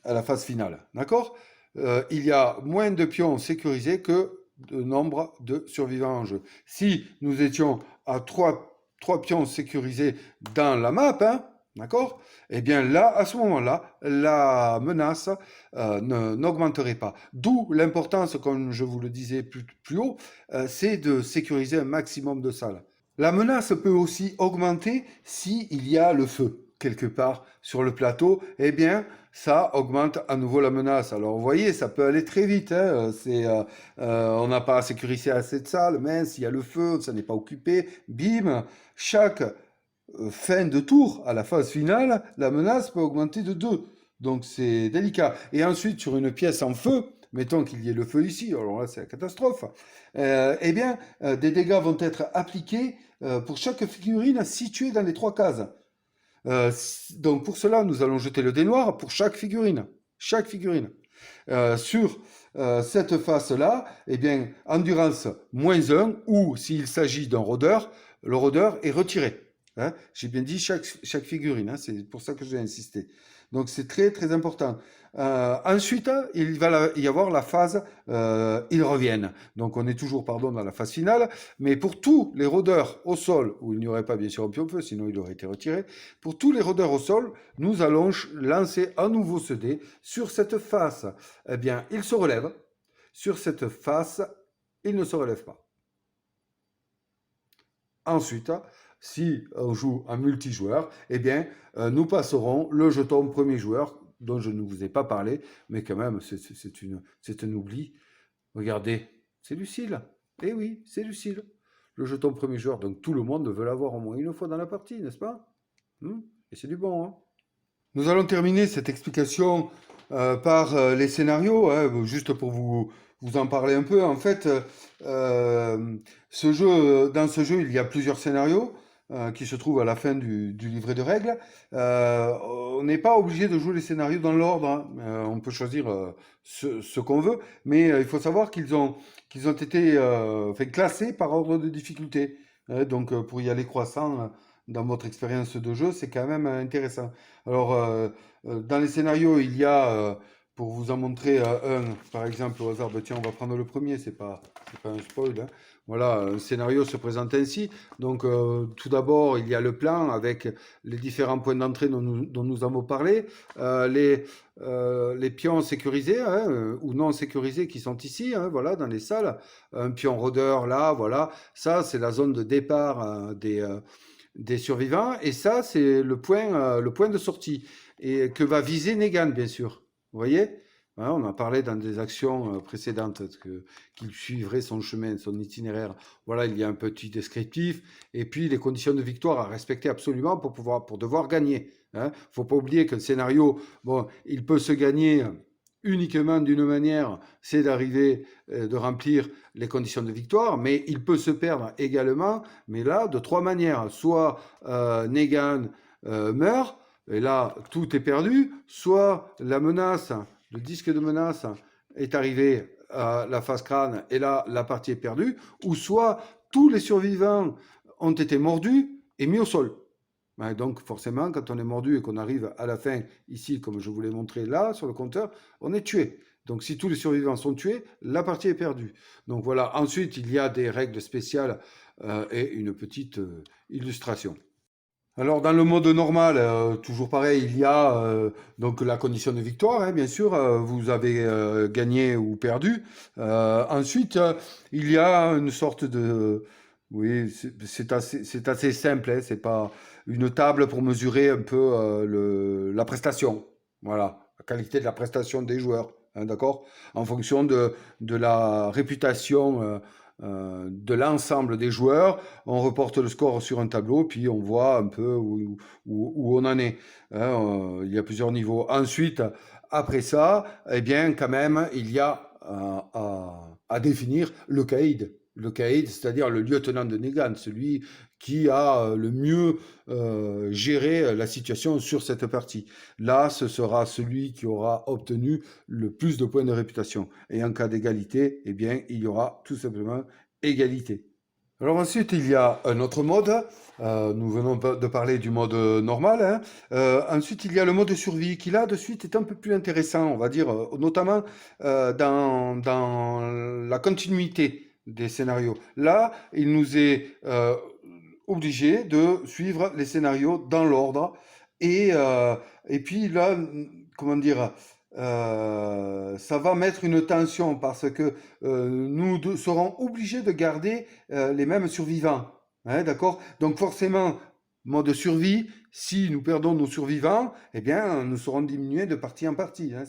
à la phase finale. D'accord? Il y a moins de pions sécurisés que de nombre de survivants en jeu. Si nous étions à 3 pions sécurisés dans la map, hein, d'accord? Eh bien là, à ce moment-là, la menace n'augmenterait pas. D'où l'importance, comme je vous le disais plus haut, c'est de sécuriser un maximum de salles. La menace peut aussi augmenter s'il y a le feu quelque part sur le plateau. Eh bien, ça augmente à nouveau la menace. Alors, vous voyez, ça peut aller très vite, hein. On n'a pas sécurisé assez de salles, mais s'il y a le feu, ça n'est pas occupé, bim, chaque fin de tour, à la phase finale, la menace peut augmenter de 2. Donc c'est délicat. Et ensuite, sur une pièce en feu, mettons qu'il y ait le feu ici, alors là c'est la catastrophe, eh bien, des dégâts vont être appliqués pour chaque figurine située dans les 3 cases. Donc pour cela, nous allons jeter le dé noir pour chaque figurine. Chaque figurine. Sur cette face-là, eh bien, endurance -1, ou s'il s'agit d'un rôdeur, le rôdeur est retiré. Hein. J'ai bien dit chaque figurine, hein, c'est pour ça que j'ai insisté. Donc c'est très très important. Ensuite, il va y avoir la phase ils reviennent. Donc on est toujours, pardon, dans la phase finale, mais pour tous les rôdeurs au sol, où il n'y aurait pas bien sûr un pion feu, sinon il aurait été retiré, pour tous les rôdeurs au sol, nous allons lancer à nouveau ce dé sur cette face. Eh bien, il se relève. Sur cette face, il ne se relève pas. Ensuite, si on joue en multijoueur, eh bien, nous passerons le jeton premier joueur, dont je ne vous ai pas parlé, mais quand même, c'est un oubli. Regardez, c'est Lucille. Eh oui, c'est Lucille. Le jeton premier joueur, donc tout le monde veut l'avoir au moins une fois dans la partie, n'est-ce pas? Et c'est du bon, hein. Nous allons terminer cette explication par les scénarios, hein, juste pour vous en parler un peu. En fait, dans ce jeu, il y a plusieurs scénarios qui se trouvent à la fin du livret de règles. On n'est pas obligé de jouer les scénarios dans l'ordre, hein. On peut choisir ce qu'on veut, mais il faut savoir qu'ils ont été classés par ordre de difficulté. Donc, pour y aller croissant dans votre expérience de jeu, c'est quand même intéressant. Alors, dans les scénarios, il y a, pour vous en montrer un, par exemple, au hasard, ben tiens, on va prendre le premier, c'est pas un spoil, hein. Voilà, un scénario se présente ainsi. Donc, tout d'abord, il y a le plan avec les différents points d'entrée dont nous avons parlé, les pions sécurisés, hein, ou non sécurisés qui sont ici, hein, voilà, dans les salles. Un pion rôdeur là, voilà. Ça, c'est la zone de départ des survivants, et ça, c'est le point de sortie, et que va viser Negan, bien sûr. Vous voyez? Hein, on a parlé dans des actions précédentes qu'il suivrait son chemin, son itinéraire. Voilà, il y a un petit descriptif, et puis les conditions de victoire à respecter absolument pour devoir gagner. Hein. Faut pas oublier que le scénario, bon, il peut se gagner uniquement d'une manière, c'est d'arriver, de remplir les conditions de victoire, mais il peut se perdre également, mais là, de 3 manières. Soit Negan meurt, et là, tout est perdu, soit la menace, le disque de menace est arrivé à la phase crâne, et là, la partie est perdue, ou soit tous les survivants ont été mordus et mis au sol. Donc forcément, quand on est mordu et qu'on arrive à la fin, ici, comme je vous l'ai montré là, sur le compteur, on est tué. Donc si tous les survivants sont tués, la partie est perdue. Donc voilà, ensuite, il y a des règles spéciales et une petite illustration. Alors dans le mode normal, toujours pareil, il y a donc la condition de victoire, hein, bien sûr, vous avez gagné ou perdu. Ensuite, il y a une sorte Oui, c'est assez simple, hein, c'est pas une table pour mesurer un peu la prestation. Voilà, la qualité de la prestation des joueurs, hein, d'accord? En fonction de la réputation de l'ensemble des joueurs, on reporte le score sur un tableau, puis on voit un peu où on en est, hein. Il y a plusieurs niveaux. Ensuite, après ça, eh bien, quand même, il y a à définir le caïd. Le caïd, c'est-à-dire le lieutenant de Negan, celui qui a le mieux géré la situation sur cette partie. Là, ce sera celui qui aura obtenu le plus de points de réputation. Et en cas d'égalité, eh bien, il y aura tout simplement égalité. Alors ensuite, il y a un autre mode. Nous venons de parler du mode normal, hein. Ensuite, il y a le mode survie qui, là, de suite, est un peu plus intéressant, on va dire, notamment dans la continuité des scénarios. Là, il nous est obligé de suivre les scénarios dans l'ordre. Et, euh, et puis là, comment dire, ça va mettre une tension parce que serons obligés de garder les mêmes survivants. Hein, d'accord? Donc forcément, mode survie, si nous perdons nos survivants, eh bien, nous serons diminués de partie en partie. Hein.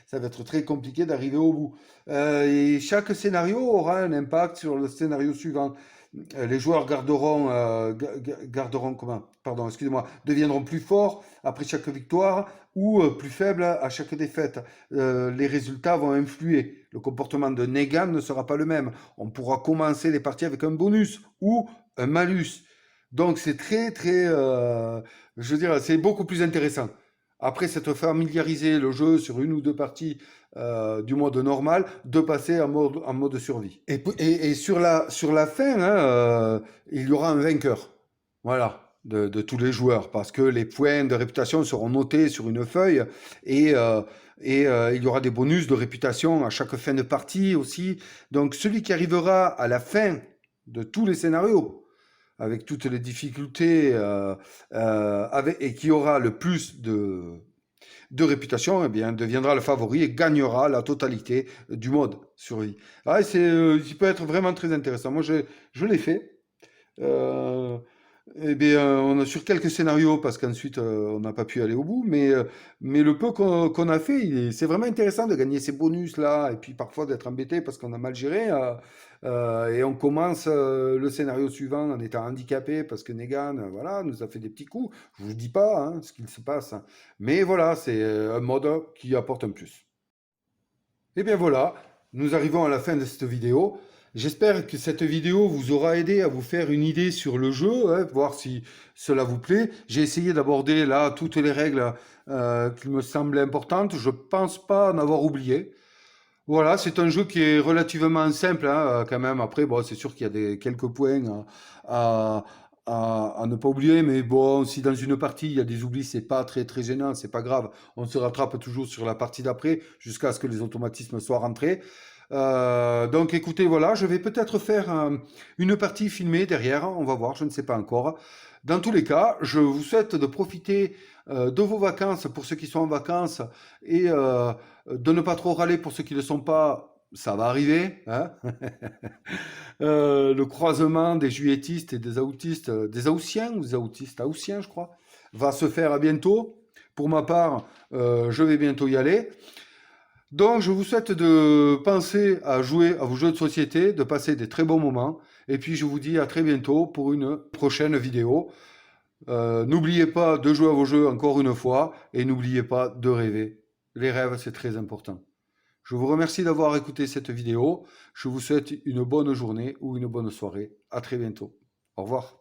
Ça va être très compliqué d'arriver au bout. Et chaque scénario aura un impact sur le scénario suivant. Les joueurs garderont comment? Pardon, excusez-moi, deviendront plus forts après chaque victoire ou plus faibles à chaque défaite. Les résultats vont influer. Le comportement de Negan ne sera pas le même. On pourra commencer les parties avec un bonus ou un malus. Donc c'est je veux dire, c'est beaucoup plus intéressant. Après s'être familiarisé le jeu sur une ou deux parties du mode normal, de passer en mode survie. Et sur la fin, hein, il y aura un vainqueur. Voilà, de tous les joueurs, parce que les points de réputation seront notés sur une feuille et, euh, il y aura des bonus de réputation à chaque fin de partie aussi. Donc celui qui arrivera à la fin de tous les scénarios, avec toutes les difficultés, et qui aura le plus de réputation, eh bien, deviendra le favori et gagnera la totalité du mode survie. Ah, il peut être vraiment très intéressant. Moi, je l'ai fait. Euh, eh bien, on a sur quelques scénarios parce qu'ensuite on n'a pas pu aller au bout, mais le peu qu'on a fait, c'est vraiment intéressant de gagner ces bonus là et puis parfois d'être embêté parce qu'on a mal géré et on commence le scénario suivant en étant handicapé parce que Negan, voilà, nous a fait des petits coups. Je vous dis pas hein, ce qu'il se passe, hein. Mais voilà, c'est un mode qui apporte un plus. Et bien voilà, nous arrivons à la fin de cette vidéo. J'espère que cette vidéo vous aura aidé à vous faire une idée sur le jeu, hein, voir si cela vous plaît. J'ai essayé d'aborder là toutes les règles qui me semblaient importantes. Je pense pas en avoir oublié. Voilà, c'est un jeu qui est relativement simple hein, quand même. Après, bon, c'est sûr qu'il y a quelques points à, à ne pas oublier, mais bon, si dans une partie il y a des oublis, c'est pas très gênant, c'est pas grave. On se rattrape toujours sur la partie d'après jusqu'à ce que les automatismes soient rentrés. Donc écoutez, voilà, je vais peut-être faire une partie filmée derrière, on va voir, je ne sais pas encore. Dans tous les cas, je vous souhaite de profiter de vos vacances pour ceux qui sont en vacances et de ne pas trop râler pour ceux qui ne le sont pas. Ça va arriver, hein. Le croisement des juilletistes et des autistes, des haussiens ou des autistes, haussiens, je crois, va se faire à bientôt. Pour ma part, je vais bientôt y aller. Donc, je vous souhaite de penser à jouer à vos jeux de société, de passer des très bons moments. Et puis, je vous dis à très bientôt pour une prochaine vidéo. N'oubliez pas de jouer à vos jeux encore une fois et n'oubliez pas de rêver. Les rêves, c'est très important. Je vous remercie d'avoir écouté cette vidéo. Je vous souhaite une bonne journée ou une bonne soirée. À très bientôt. Au revoir.